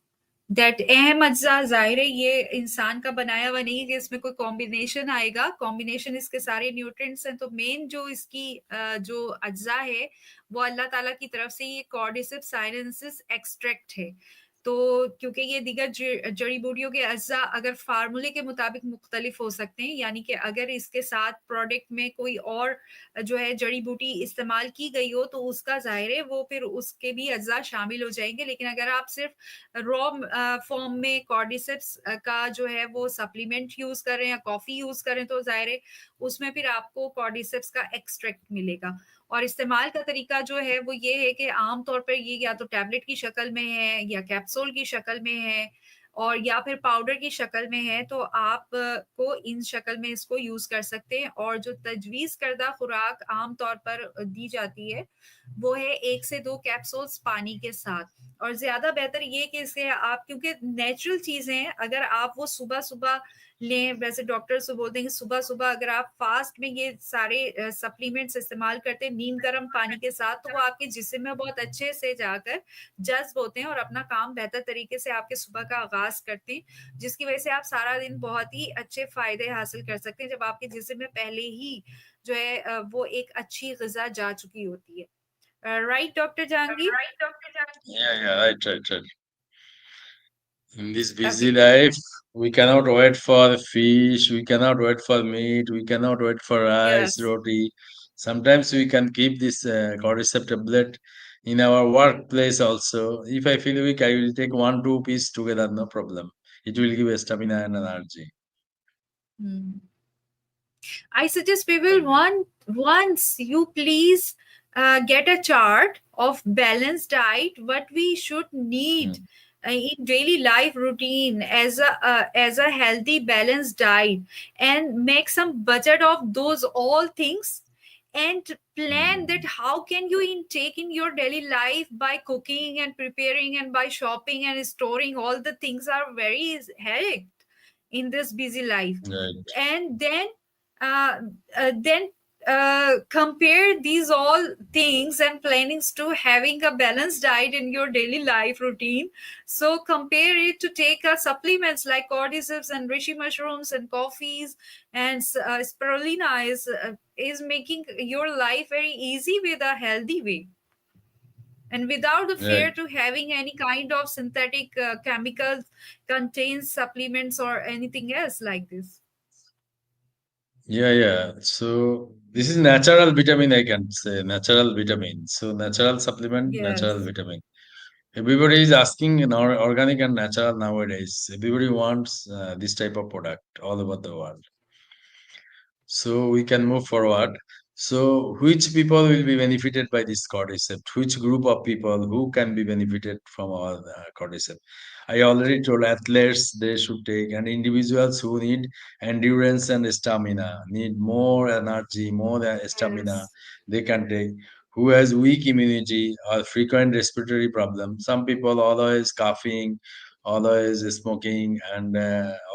That अहम अज्जा ज़ाहिर है ये इंसान का बनाया हुआ नहीं है कि इसमें कोई कॉम्बिनेशन आएगा, कॉम्बिनेशन इसके सारे न्यूट्रिएंट्स हैं, तो मेन जो इसकी जो अज्जा है वो अल्लाह ताला की तरफ से ये कॉर्डिसेप्स साइनेंसिस एक्सट्रैक्ट है। तो क्योंकि ये दीगर जड़ी बूटियों के अज्जा अगर फार्मूले के मुताबिक मुख्तलिफ हो सकते हैं, यानी कि अगर इसके साथ प्रोडक्ट में कोई और जो है जड़ी बूटी इस्तेमाल की गई हो तो उसका ज़ाहिर है वो फिर उसके भी अज्जा शामिल हो जाएंगे। लेकिन अगर आप सिर्फ रॉ फॉर्म में कॉर्डिसेप्स का जो है वो सप्लीमेंट यूज कर रहे हैं या कॉफी यूज कर रहे हैं तो जाहिर है उसमें फिर आपको कॉर्डिसेप्स का एक्सट्रैक्ट मिलेगा। और इस्तेमाल का तरीका जो है वो ये है कि आमतौर पर ये या तो टैबलेट की शक्ल में है या कैप्सूल की शक्ल में है और या फिर पाउडर की शक्ल में है, तो आप को इन शक्ल में इसको यूज कर सकते हैं। और जो तजवीज करदा खुराक आमतौर पर दी जाती है वो है 1 से 2 कैप्सूल्स पानी के साथ। और ज्यादा बेहतर ये कि इसे आप, क्योंकि नेचुरल चीजें हैं, अगर आप वो सुबह सुबह लें, वैसे डॉक्टर्स तो बोलते हैं कि सुबह सुबह अगर आप फास्ट में ये सारे सप्लीमेंट्स इस्तेमाल करते हैं नीम गर्म पानी के साथ, तो वो आपके जिस्म में बहुत अच्छे से जाकर जज्ब होते हैं और अपना काम बेहतर तरीके से आपके सुबह का आगाज करते हैं, जिसकी वजह से आप सारा दिन बहुत ही अच्छे फायदे हासिल कर सकते हैं जब आपके जिस्म में पहले ही जो है वो एक अच्छी ग़िज़ा जा चुकी होती है। Right doctor Jahangir? Yeah, yeah, right, right, right. In this busy Okay. life, we cannot wait for fish, we cannot wait for meat, we cannot wait for rice, Yes. roti. Sometimes we can keep this cordyceps tablet in our workplace also. If I feel weak, I will take one, two piece together, no problem. It will give stamina and energy. Hmm. I suggest people Like that. once you please get a chart of balanced diet, what we should need Mm, in daily life routine as a healthy balanced diet, and make some budget of those all things, and plan that mm. how can you intake in your daily life by cooking and preparing and by shopping and storing all the things are very hectic in this busy life. Right. And uh, then compare these all things and plannings to having a balanced diet in your daily life routine. So compare it to take supplements like cordyceps and reishi mushrooms and coffees, and spirulina is making your life very easy with a healthy way and without the fear Right. to having any kind of synthetic chemicals contains supplements or anything else like this. Yeah, yeah. So this is natural vitamin, I can say, natural vitamin. So natural supplement, natural Yes. vitamin. Everybody is asking in organic and natural nowadays. Everybody wants this type of product all over the world. So we can move forward. So which people will be benefited by this cordyceps? Which group of people who can be benefited from our cordyceps? I already told athletes they should take, and individuals who need endurance and stamina, need more energy, more than stamina, Yes. they can take. Who has weak immunity or frequent respiratory problems? Some people always coughing, always smoking, and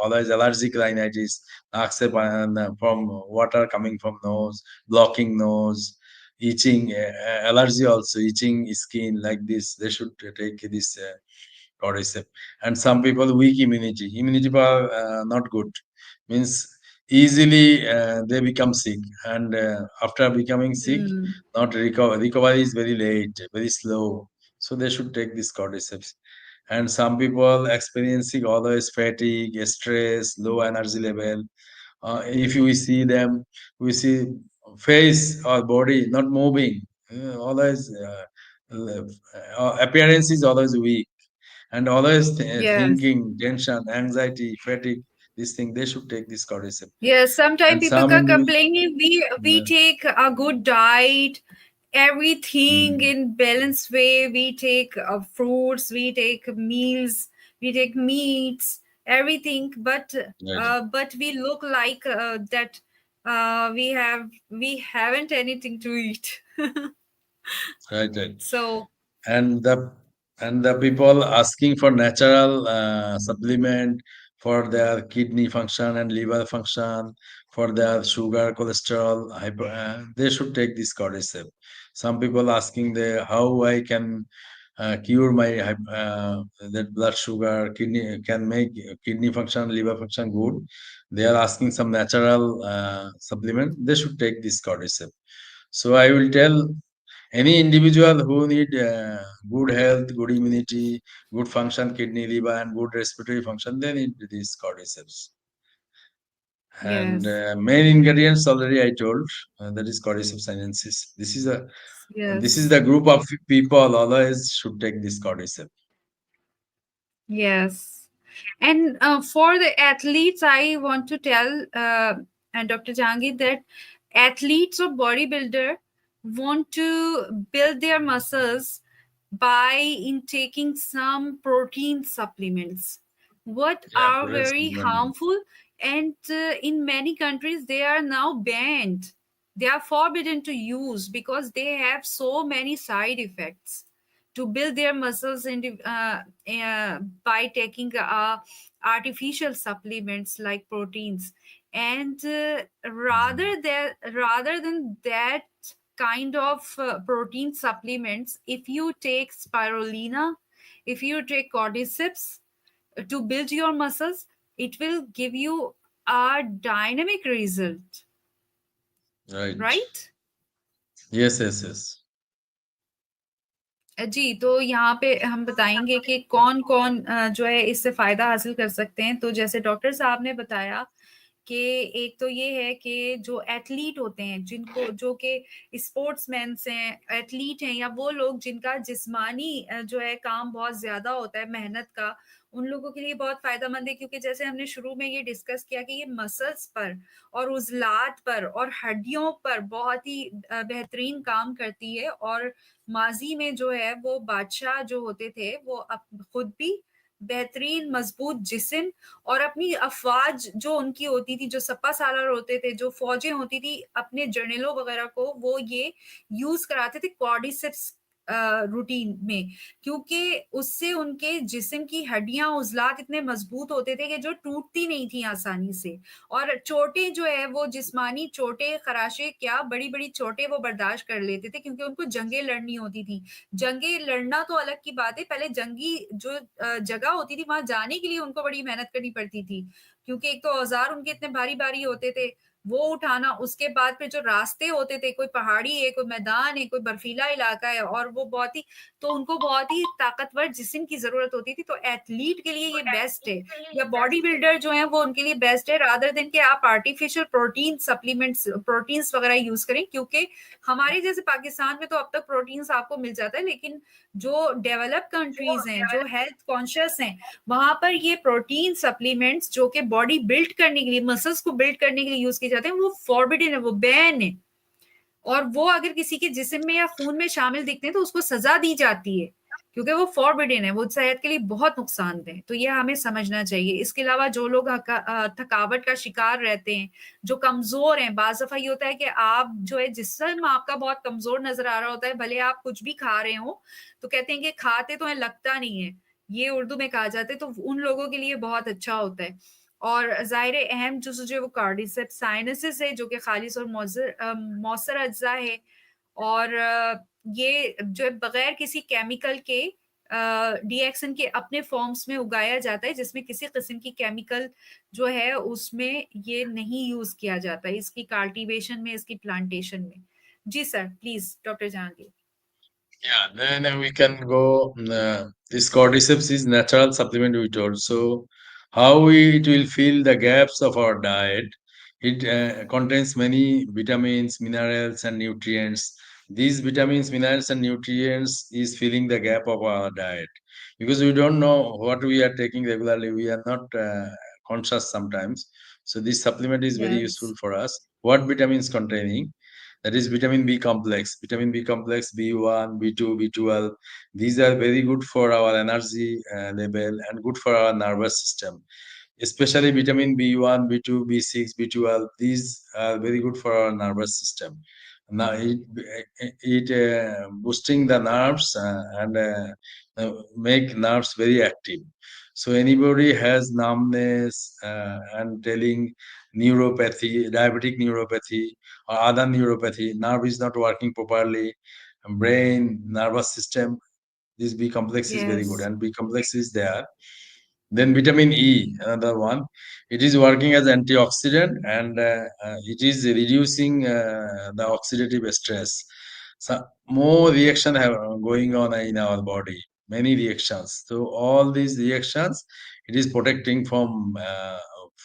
always allergic rhinitis accept and from water coming from nose, blocking nose, itching, allergy also, itching skin like this. They should take this cordyceps. And some people weak immunity, immunity power not good, means easily they become sick, and after becoming sick, Mm. not recovery is very late, very slow. So they should take this cordyceps. And some people experiencing always fatigue, stress, low energy level, if we see them, we see face or body not moving, always appearance is always weak, and always Yes. thinking, tension, anxiety, fatigue. This thing they should take this cordyceps. Yes. Sometimes And people some are individuals, complaining we take a good diet, everything mm, in balanced way. We take fruits, we take meals, we take meats, everything. right, But we look like that we haven't anything to eat. right, right. So and the and the people asking for natural supplement for their kidney function and liver function, for their sugar, cholesterol, they should take this cordyceps. Some people asking the how I can cure my that blood sugar, kidney can make kidney function, liver function good. They are asking some natural supplement. They should take this cordyceps. So I will tell any individual who need good health, good immunity, good function, kidney, liver, and good respiratory function, they need these cordyceps. And Yes. main ingredients already I told, that is Cordyceps sinensis. This is the Yes. group of people always should take this Cordyceps. Yes. And for the athletes, I want to tell and Dr. Jahangir that athletes or bodybuilder want to build their muscles by intaking some protein supplements, what Yeah, are protein very supplement. harmful, and in many countries they are now banned. They are forbidden to use because they have so many side effects. To build their muscles by taking artificial supplements like proteins, and rather than that kind of protein supplements, if you take spirulina, if you take cordyceps to build your muscles, it will give you a dynamic result, Right. right? Yes, yes, yes. जी, तो यहाँ पे हम बताएँगे कि कौन-कौन जो है इससे फ़ायदा हासिल कर सकते हैं। तो जैसे डॉक्टर साहब ने बताया कि एक तो ये है कि जो एथलीट होते हैं, जिनको जो कि स्पोर्ट्समैन्स हैं, एथलीट हैं, या वो लोग जिनका जिस्मानी जो है काम बहुत ज़्यादा होता है, मेहनत का, उन लोगों के लिए बहुत फ़ायदेमंद है, क्योंकि जैसे हमने शुरू में ये डिस्कस किया कि ये मसल्स पर और उज़लात पर और हड्डियों पर बहुत ही बेहतरीन काम करती है। और माजी में जो है वो बादशाह जो होते थे वो खुद भी बेहतरीन मजबूत जिस्म और अपनी अफवाज जो उनकी होती थी, जो सपा सालार होते थे, जो फौजें होती थी, अपने जर्नलों वगैरह को वो ये यूज कराते थे कॉर्डिसेप्स रूटीन में, क्योंकि उससे उनके जिस्म की हड्डियां उजलात इतने मजबूत होते थे कि जो टूटती नहीं थी आसानी से। और चोटें जो है वो जिस्मानी चोटें, खराशे, क्या बड़ी-बड़ी चोटें वो बर्दाश्त कर लेते थे, क्योंकि उनको जंगें लड़नी होती थी। जंगें लड़ना तो अलग की बात है, पहले जंगी जो जगह होती थी वहाँ जाने के लिए उनको बड़ी मेहनत करनी पड़ती थी, क्योंकि एक तो औज़ार उनके इतने भारी-भारी होते थे, वो उठाना, उसके बाद फिर जो रास्ते होते थे, कोई पहाड़ी है, कोई मैदान है, कोई बर्फीला इलाका है, और वो बहुत ही, तो उनको बहुत ही ताकतवर जिस्म की ज़रूरत होती थी। तो एथलीट के लिए ये बेस्ट है, या बॉडी बिल्डर जो है वो उनके लिए बेस्ट है, रादर देन कि आप आर्टिफिशियल प्रोटीन सप्लीमेंट्स प्रोटीन्स वगैरह यूज करें, क्योंकि हमारे जैसे पाकिस्तान में तो अब तक प्रोटीन्स आपको मिल जाता है, लेकिन जो डेवलप कंट्रीज हैं, जो हेल्थ कॉन्शियस हैं, वहां पर ये प्रोटीन सप्लीमेंट्स जो कि बॉडी बिल्ड करने के लिए, मसल्स को बिल्ड करने के लिए यूज किए जाते हैं, वो फॉरबिडन है, वो बैन है। और वो अगर किसी के जिस्म में या खून में शामिल दिखते हैं तो उसको सजा दी जाती है, क्योंकि वो फॉरबिडन है, वो सेहत के लिए बहुत नुकसानदेह है। तो ये हमें समझना चाहिए। इसके अलावा जो लोग थकावट का शिकार रहते हैं, जो कमजोर हैं, बाज दफा ये होता है कि आप जो है जिस्म आपका बहुत कमजोर नजर आ रहा होता है, भले आप कुछ भी खा रहे हो, तो कहते हैं कि खाते तो है लगता नहीं है, ये उर्दू में कहा जाता है, तो उन लोगों के लिए बहुत अच्छा होता है। और ज़ाहिर अहम जो जो वो कार्डिसेप्स साइनसिस है, जो कि खालिस और मौसर अज्जा है, और ये जो है बगैर किसी केमिकल के डीएक्सन के अपने फॉर्म्स में उगाया जाता है, जिसमें किसी किस्म की केमिकल जो है उसमें ये नहीं यूज किया जाता है, इसकी कल्टीवेशन में, इसकी प्लांटेशन में। जी sir, please doctor Jahangir. Yeah, then we can go. This cordyceps is natural supplement we told. So, it will fill the gaps of our diet? It contains many vitamins, minerals, and nutrients. These vitamins, minerals, and nutrients is filling the gap of our diet because we don't know what we are taking regularly. We are not conscious sometimes. So, this supplement is very useful Yes. for us. What vitamins containing? That is vitamin B complex, B1, B2, B12. These are very good for our energy level and good for our nervous system, especially vitamin B1, B2, B6, B12. These are very good for our nervous system. Now it boosting the nerves and make nerves very active. So anybody has numbness and telling neuropathy, diabetic neuropathy or other neuropathy, nerve is not working properly, brain, nervous system, This B complex is very good, Yes. and B complex is there. Then vitamin E, another one. It is working as antioxidant, and it is reducing the oxidative stress. So more reaction have going on in our body, many reactions. So all these reactions, it is protecting from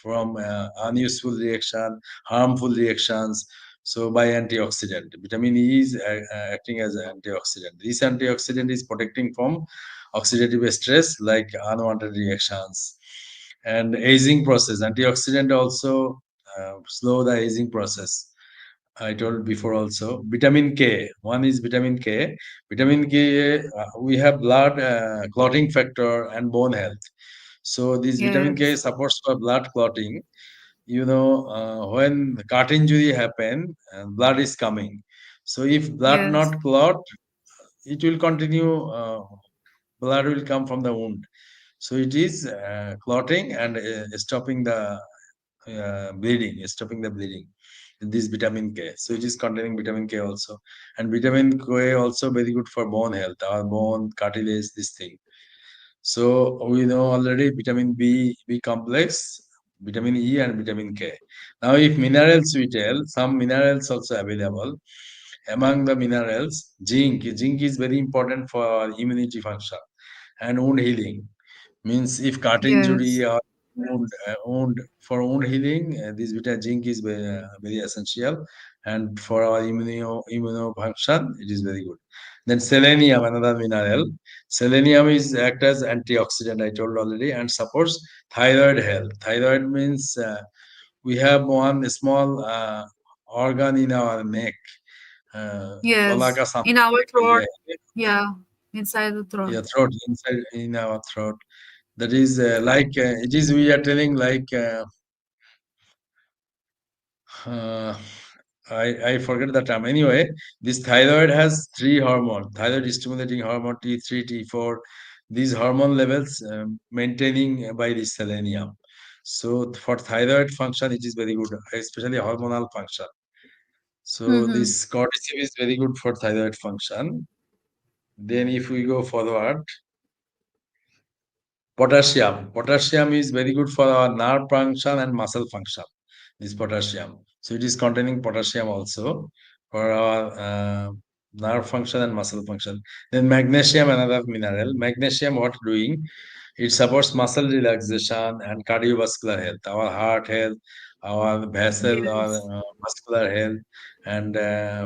unuseful reaction, harmful reactions. So by antioxidant, vitamin E is acting as an antioxidant. This antioxidant is protecting from oxidative stress like unwanted reactions and aging process. Antioxidant also slow the aging process. I told before also. Vitamin K. One is vitamin K. Vitamin K, we have blood clotting factor and bone health. So this vitamin K Yes. supports for blood clotting. When cut injury happen, blood is coming. So if blood Yes. not clot, it will continue. Blood will come from the wound. So it is clotting and stopping the bleeding. This vitamin K. So it is containing vitamin K also, and vitamin K also very good for bone health, our bone cartilage, this thing. So we know already vitamin B complex, vitamin E, and vitamin K. Now, if minerals we tell, some minerals also available. Among the minerals, zinc. Zinc is very important for our immunity function and wound healing. Means if cut Yes. injury or wound healing, this vitamin zinc is very essential, and for our immuno function, it is very good. Then selenium, another mineral. Selenium is act as antioxidant. I told already, and supports thyroid health. Thyroid means we have one small organ in our neck, Yes. golaka In something. our Yeah, throat. Yeah. Inside the throat. yeah, throat inside in our throat. That is it is we are telling uh, I forget the term. Anyway, this thyroid has three hormone: thyroid stimulating hormone T3, T4. These hormone levels maintaining by the selenium. So for thyroid function, it is very good, especially hormonal function. So Mm-hmm. this cordyceps is very good for thyroid function. Then if we go forward, potassium. Potassium is very good for our nerve function and muscle function. This potassium. So it is containing potassium also for our nerve function and muscle function. Then magnesium, another mineral. Magnesium, what doing? It supports muscle relaxation and cardiovascular health, our heart health, our vessel or Yes. muscular health, and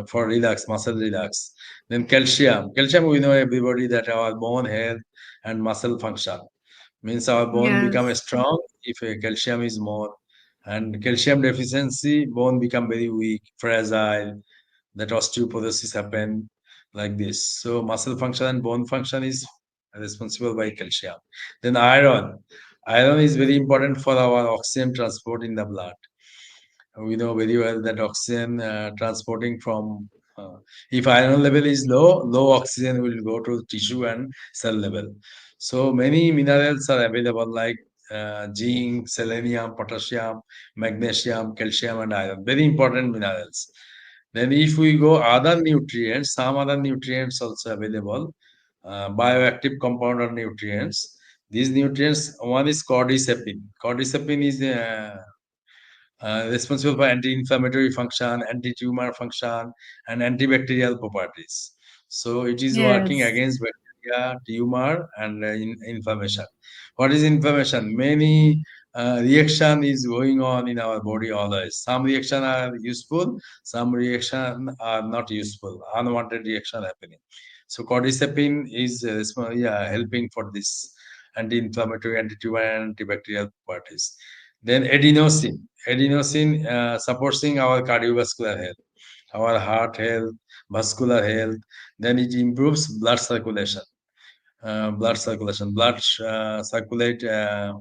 for muscle relax. Then calcium. Calcium, we know everybody that our bone health and muscle function means our bone become Yes. strong if calcium is more, and calcium deficiency bone become very weak, fragile, that osteoporosis happen like this. So muscle function and bone function is responsible by calcium. Then iron is very important for our oxygen transport in the blood. We know very well that oxygen transporting from if iron level is low oxygen will go to tissue and cell level. So many minerals are available like zinc, selenium, potassium, magnesium, calcium, and iron. Very important minerals. Then if we go other nutrients, some other nutrients also available, bioactive compound or nutrients. These nutrients, one is cordycepin. Cordycepin is responsible for anti-inflammatory function, anti-tumor function, and antibacterial properties. So it is working Yes. against bacteria, tumor, and inflammation. What is inflammation? Many reaction is going on in our body always. Some reaction are useful, some reaction are not useful. Unwanted reaction happening. So cordycepin is helping for this anti-inflammatory, anti-tumor, and antibacterial properties. Then adenosine supporting our cardiovascular health, our heart health, vascular health. Then it improves blood circulate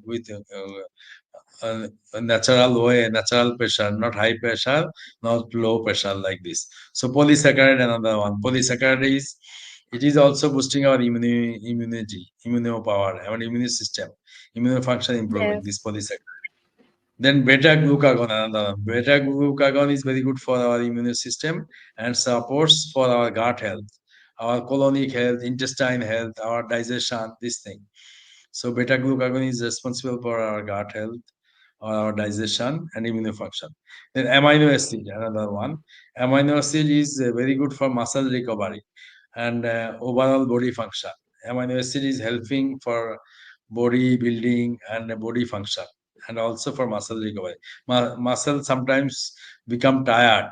with a natural way, natural pressure, not high pressure, not low pressure like this. So polysaccharide, another one. Polysaccharide is it is also boosting our immuno power, our immune system, immune function improving. Yes. This polysaccharide. Then beta glucagon, another. Beta glucagon is very good for our immune system and supports for our gut health. our colonic health, intestine health, our digestion, this thing. So beta glucagon is responsible for our gut health, or digestion and immune function. Then amino acid, another one. Amino acid is very good for muscle recovery and overall body function. Amino acid is helping for body building and body function, and also for muscle recovery. Muscle sometimes become tired.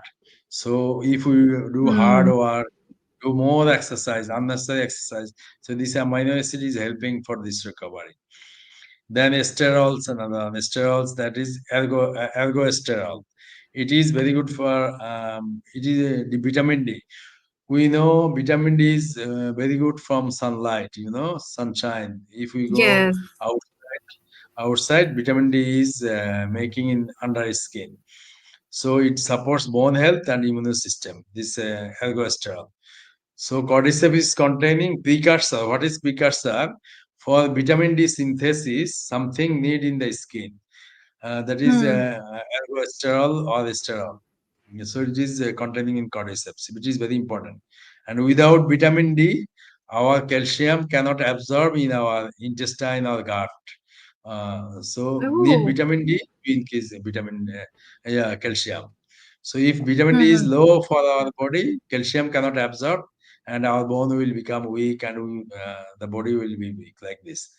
So if we do hard Hmm. work, do more exercise, unnecessary exercise, so this amino acid is helping for this recovery. Then sterols, another one. Sterols, that is ergosterol. It is very good for it is the vitamin D. We know vitamin D is very good from sunlight, sunshine. If we go Yes. outside, vitamin D is making in under skin. So it supports bone health and immune system. This ergosterol. So cordyceps is containing precursor. What is precursor? For vitamin D synthesis, something need in the skin. That is Hmm. ergosterol or esterol. So it is containing in cordyceps, which is very important. And without vitamin D, our calcium cannot absorb in our intestine or gut. So need Oh. vitamin D to increase vitamin, yeah, calcium. So if vitamin D is Hmm. low for our body, calcium cannot absorb, and our bone will become weak, and the body will be weak like this.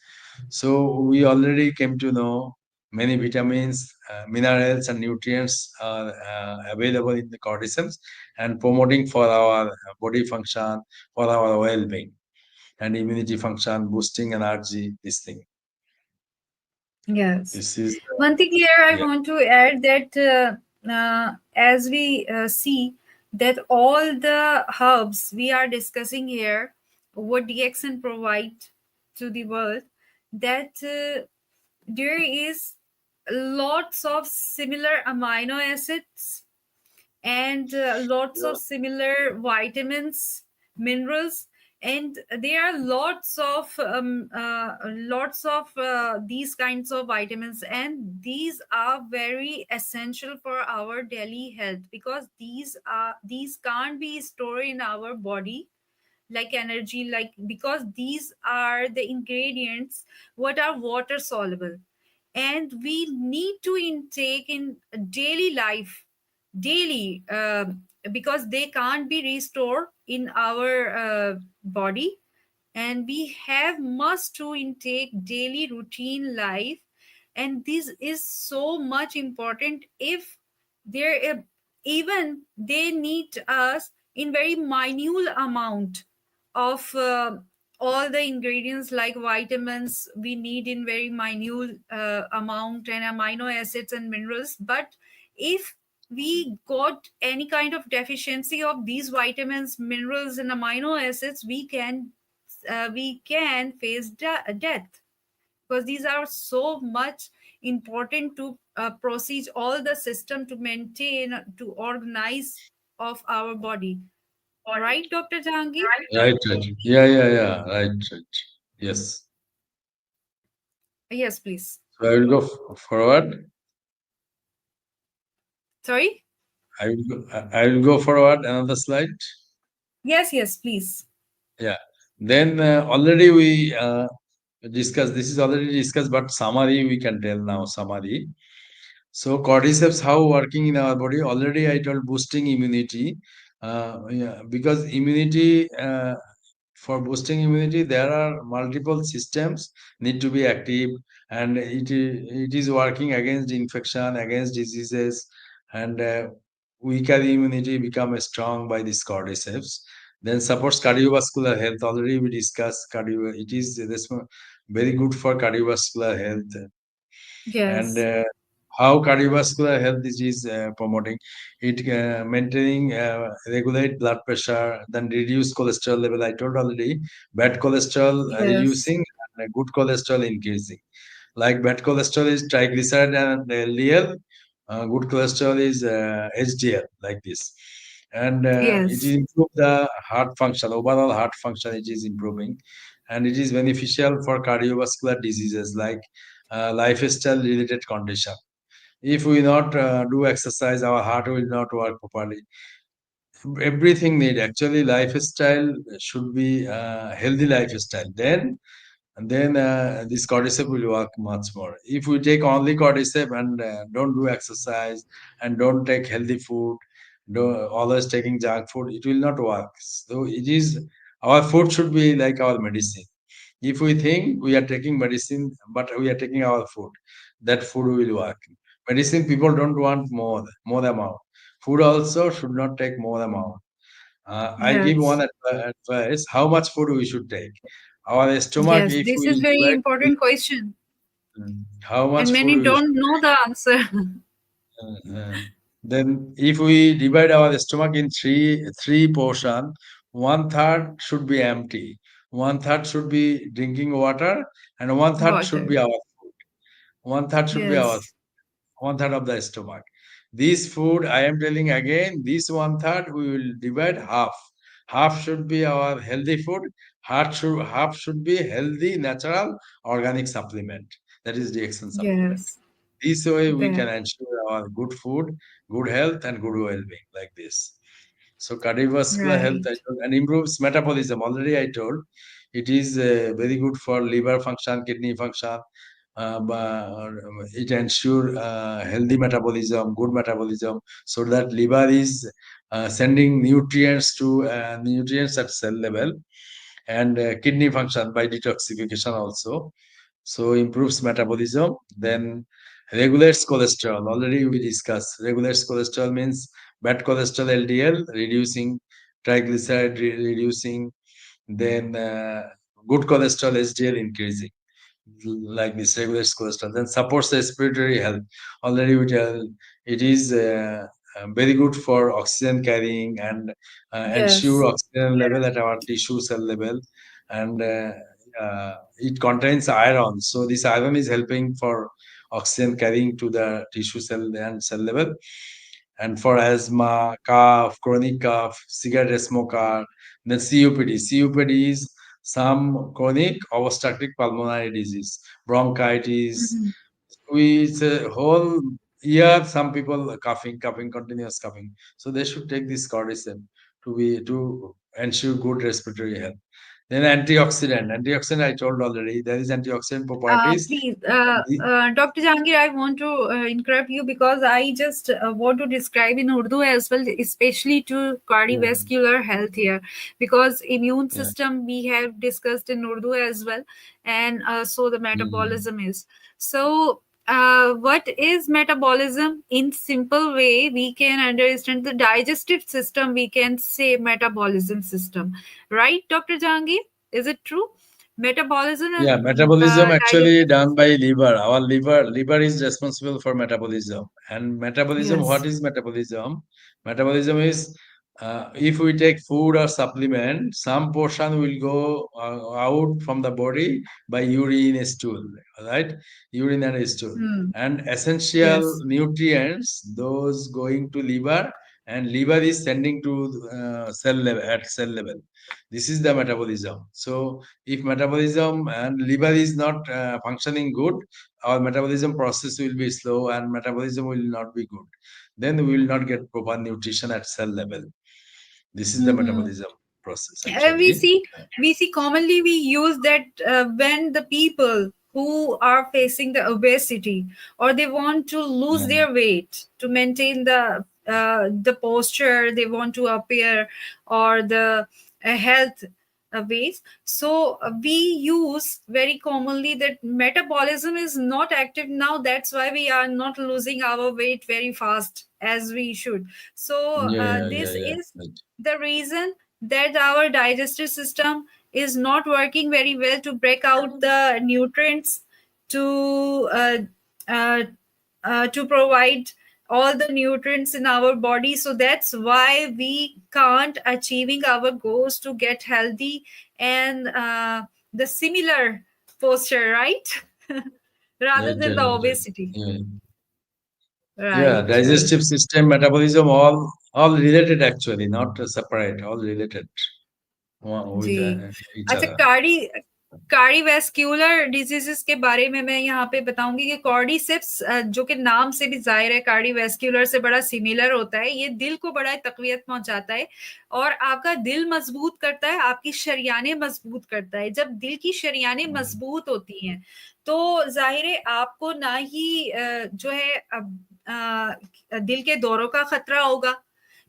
So we already came to know many vitamins, minerals, and nutrients are available in the cordyceps and promoting for our body function, for our well-being and immunity function, boosting energy. This thing. Yes. This is One thing here I yeah. want to add that as we see that all the hubs we are discussing here, what DXN provide to the world, that there is lots of similar amino acids and lots of similar vitamins, minerals, and there are lots of these kinds of vitamins, and these are very essential for our daily health, because these can't be stored in our body like energy, like, because these are the ingredients what are water soluble, and we need to intake in daily life, daily, because they can't be restored in our body, and we have must to intake daily routine life, and this is so much important. If there even they need us in very minute amount of all the ingredients like vitamins we need in very minute amount, and amino acids and minerals, but if we got any kind of deficiency of these vitamins, minerals, and amino acids, we can face death, because these are so much important to proceed all the system to maintain, to organize of our body, right, Dr. Jahangir? Right, right. Yeah, yeah, yeah. Right, right. Yes. Yes, please. So I will go forward. Sorry. I will go forward another slide. Yes, yes, please. Yeah. Then already we discussed. This is already discussed, but summary we can tell now. Summary. So cordyceps how working in our body? Already I told boosting immunity. Yeah, because immunity for boosting immunity there are multiple systems need to be active, and it is working against infection, against diseases, and weaker immunity become strong by this cordyceps. Then supports cardiovascular health. Already we discussed cardio. It is very good for cardiovascular health. And Yes, how cardiovascular health is promoting it, maintaining regulate blood pressure, then reduce cholesterol level. I told already, bad cholesterol yes, reducing and good cholesterol increasing. Like bad cholesterol is triglyceride and LDL, good cholesterol is HDL, like this. And it yes, improve the heart function, overall heart function. It is improving, and it is beneficial for cardiovascular diseases like lifestyle related condition. If we not do exercise, our heart will not work properly. everything need actually lifestyle should be healthy lifestyle. Then this cordyceps will work much more. If we take only cordyceps and don't do exercise and don't take healthy food, always taking junk food, it will not work. So it is our food should be like our medicine. If we think we are taking medicine, but we are taking our food, that food will work. Medicine people don't want more amount. Food also should not take more amount. I give one Yes. advice: how much food we should take. Our stomach, Yes, if this is we very divide, important question, how much and food many we should don't know the answer. uh, then if we divide our stomach in three portion, one third should be empty, one third should be drinking water, and one third should be Water. our one third should be our Yes. one third of the stomach. This food, I am telling again, this one third we will divide half. Half should be our healthy food. Half should be healthy, natural, organic supplement. That is the action supplement. Yes. This way we can That. ensure our good food, good health, and good well-being like this. So cardiovascular health I Right. told, and improves metabolism. Already I told it is very good for liver function, kidney function. It ensure healthy metabolism, good metabolism, so that liver is sending nutrients at cell level, and kidney function by detoxification also. So improves metabolism. Then regulates cholesterol. Already we discussed. Regulates cholesterol means bad cholesterol LDL, reducing triglyceride, reducing. Then good cholesterol HDL increasing, like this regulates cholesterol. Then supports the respiratory health. Already we tell it is very good for oxygen carrying and ensure Yes. oxygen level at our tissue cell level, and it contains iron. So this iron is helping for oxygen carrying to the tissue cell and cell level, and for asthma, cough, chronic cough, cigarette smoker, then COPD. COPD is some chronic obstructive pulmonary disease, bronchitis. Mhm. It's a whole year. Some people are coughing, continuous coughing. So they should take this cordyceps to ensure good respiratory health. Then antioxidant. I told already there is antioxidant properties. Please, The- Dr. Jahangir, I want to interrupt you because I just want to describe in Urdu as well, especially to yeah, cardiovascular health here, because immune yeah. system we have discussed in Urdu as well, and so the Mm. metabolism is. So, what is metabolism? In simple way, we can understand the digestive system. We can say metabolism system, right, Dr. Jahangir? Is it true? Metabolism Yeah, and metabolism actually digestive done by system. liver. Our liver is responsible for metabolism. And metabolism, what Yes. is metabolism? Metabolism is if we take food or supplement, some portion will go out from the body by urine, stool, right? Urine and stool. Hmm. And essential Yes. nutrients, those going to liver, and liver is sending to cell level at cell level. This is the metabolism. So if metabolism and liver is not functioning good, our metabolism process will be slow and metabolism will not be good. Then we will not get proper nutrition at cell level. This is the Mm-hmm. metabolism process we actually. see we see commonly we use that when the people who are facing the obesity or they want to lose Mm. their weight to maintain the posture they want to appear or the health ways. So we use very commonly that metabolism is not active now, that's why we are not losing our weight very fast as we should. So Yeah, yeah, yeah, this yeah. is Right. the reason that our digestive system is not working very well to break out the nutrients to uh, to provide all the nutrients in our body. So that's why we can't achieving our goals to get healthy and the similar posture, right? Rather Right, than the right, right. obesity. Yeah. Yeah, Right, right. digestive system, metabolism, all related actually, not separate, all related with जी each अच्छा other. Cardiovascular diseases के बारे में मैं यहाँ पे बताऊंगी कि कॉर्डिसेप्स, जो कि नाम से भी जाहिर है कार्डियोवैस्कुलर से बड़ा सिमिलर होता है, ये दिल को बड़ा तकवियत पहुंचाता है और आपका दिल मजबूत करता है, आपकी शरियानें मजबूत करता है। जब दिल की शरियानें मजबूत होती हैं तो जाहिर है आपको ना ही जो है दिल के दौरों का खतरा होगा,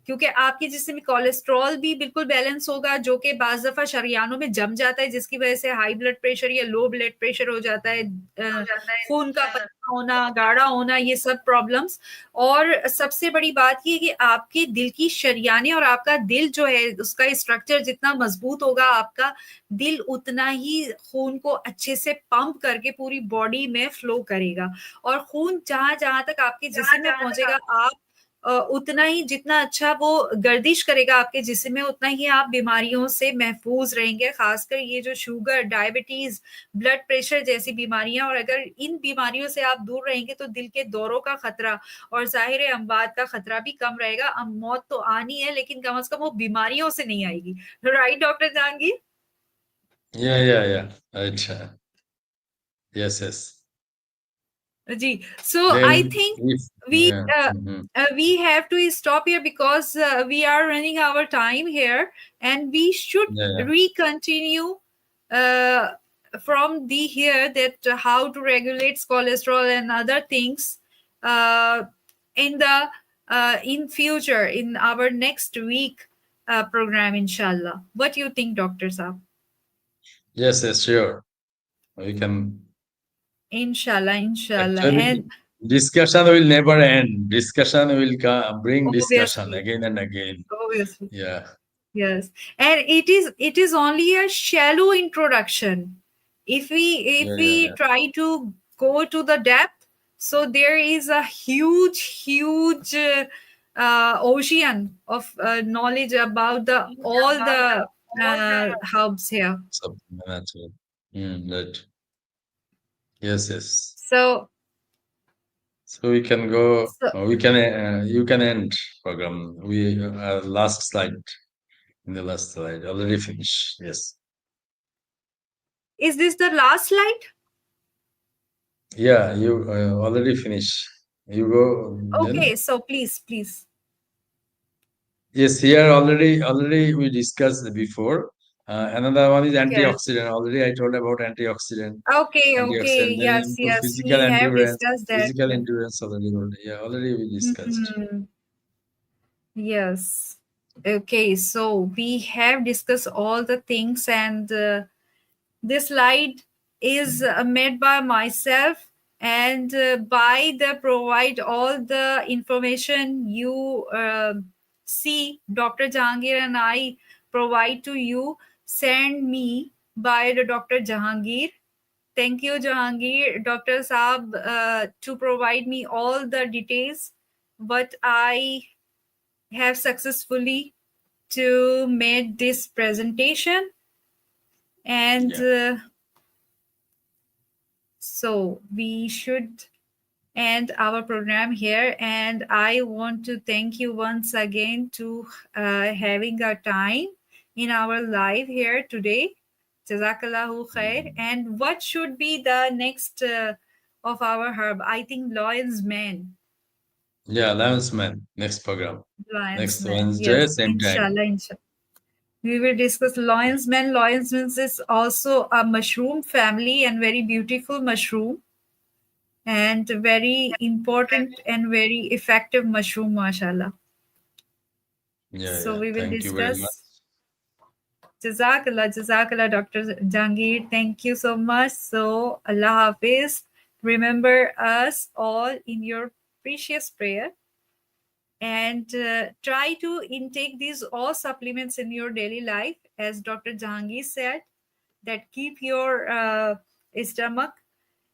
क्योंकि आपके जिस्म में कोलेस्ट्रॉल भी बिल्कुल बैलेंस होगा, जो कि बाज दफा शरियानों में जम जाता है, जिसकी वजह से हाई ब्लड प्रेशर या लो ब्लड प्रेशर हो जाता है, खून का पतला होना, गाढ़ा होना, ये सब प्रॉब्लम्स। और सबसे बड़ी बात ये कि आपके दिल की शरियानें और आपका दिल जो है उसका स्ट्रक्चर जितना मजबूत होगा, आपका दिल उतना ही खून को अच्छे से पंप करके पूरी बॉडी में फ्लो करेगा। और खून जहां जहां तक आपके जिस्म में पहुंचेगा, आप उतना ही जितना अच्छा वो गर्दिश करेगा आपके जिस्म में, उतना ही आप बीमारियों से महफूज रहेंगे। खासकर ये जो शुगर, डायबिटीज, ब्लड प्रेशर जैसी बीमारियां, और अगर इन बीमारियों से आप दूर रहेंगे तो दिल के दौरों का खतरा और जाहिर है अमवात का खतरा भी कम रहेगा। मौत तो आनी है लेकिन कम से कम वो बीमारियों से नहीं आएगी। Right doctor Jahangir? Yeah. Right. Yes, yes. जी, so I Then think if we yeah. uh, we have to stop here because we are running our time here, and we should Yeah. re-continue uh, from the here that how to regulate cholesterol and other things uh, in the in future in our next week program, inshallah. What do you think, Doctor Saab? Yes, sure. We can Inshallah, inshallah, actually and discussion will never end. Discussion will bring discussion obviously, again and again. obviously. Yeah. Yes, and it is only a shallow introduction. If we Yeah. try to go to the depth, so there is a huge ocean of knowledge about the all the hubs here. Something natural. Right. Yes. So So we can go. so We can. You can end program. We last slide. In the last slide, already finished. Yes. is this the last slide? Yeah. You already finished. You go. Okay, Then so please. yes. Here already we discussed before. Another one is Yes. antioxidant. Already I told about antioxidant. Okay. Antioxidant. Then Yes, improve yes. physical We have endurance. discussed that. Physical endurance already. Yeah. Already we discussed. Mhm. Yes. Okay, so we have discussed all the things, and this slide is made by myself, and by the provide all the information you see. Dr. Jahangir and I provide to you. Send me by the Dr. Jahangir. Thank you, Jahangir, Dr. Saab, to provide me all the details. What I have successfully to made this presentation, and Yeah. so we should end our program here, and I want to thank you once again to having a time in our live here today. Jazakallahu khair. And what should be the next of our herb? I think Lion's Man. Yeah. Lion's Man. Next program. Lion's Next Man. Wednesday, Yes, same time. inshallah. We will discuss lion's mane. Lion's mane is also a mushroom family and very beautiful mushroom and very important and very effective mushroom, mashallah. So Yeah. we will Thank you very much. discuss. Jazakallah, Dr. Jahangir. Thank you so much. So Allah Hafiz. Remember us all in your precious prayer, and try to intake these all supplements in your daily life, as Dr. Jahangir said, that keep your stomach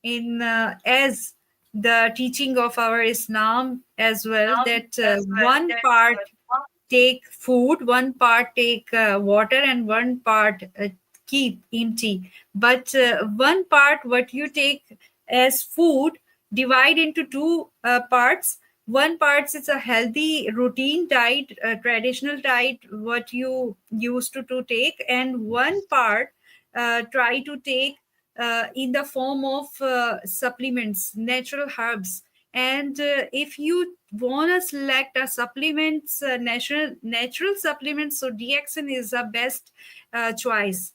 in as the teaching of our Islam as well, that one part take food, one part take water, and one part keep empty. But one part what you take as food, divide into two parts. One part is a healthy routine diet, traditional diet what you used to take, and one part try to take in the form of supplements, natural herbs. And if you want to select a supplements, natural supplements, so DXN is the best choice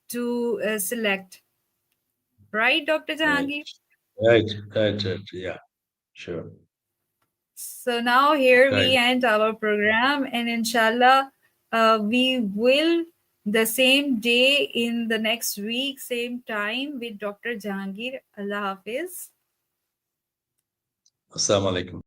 to select. Right, Dr. Right. Jahangir? Right. Yeah, sure. So now here we Right. end our program, and inshallah, we will the same day in the next week, same time with Dr. Jahangir. Allah Hafiz. Assalamu alaikum.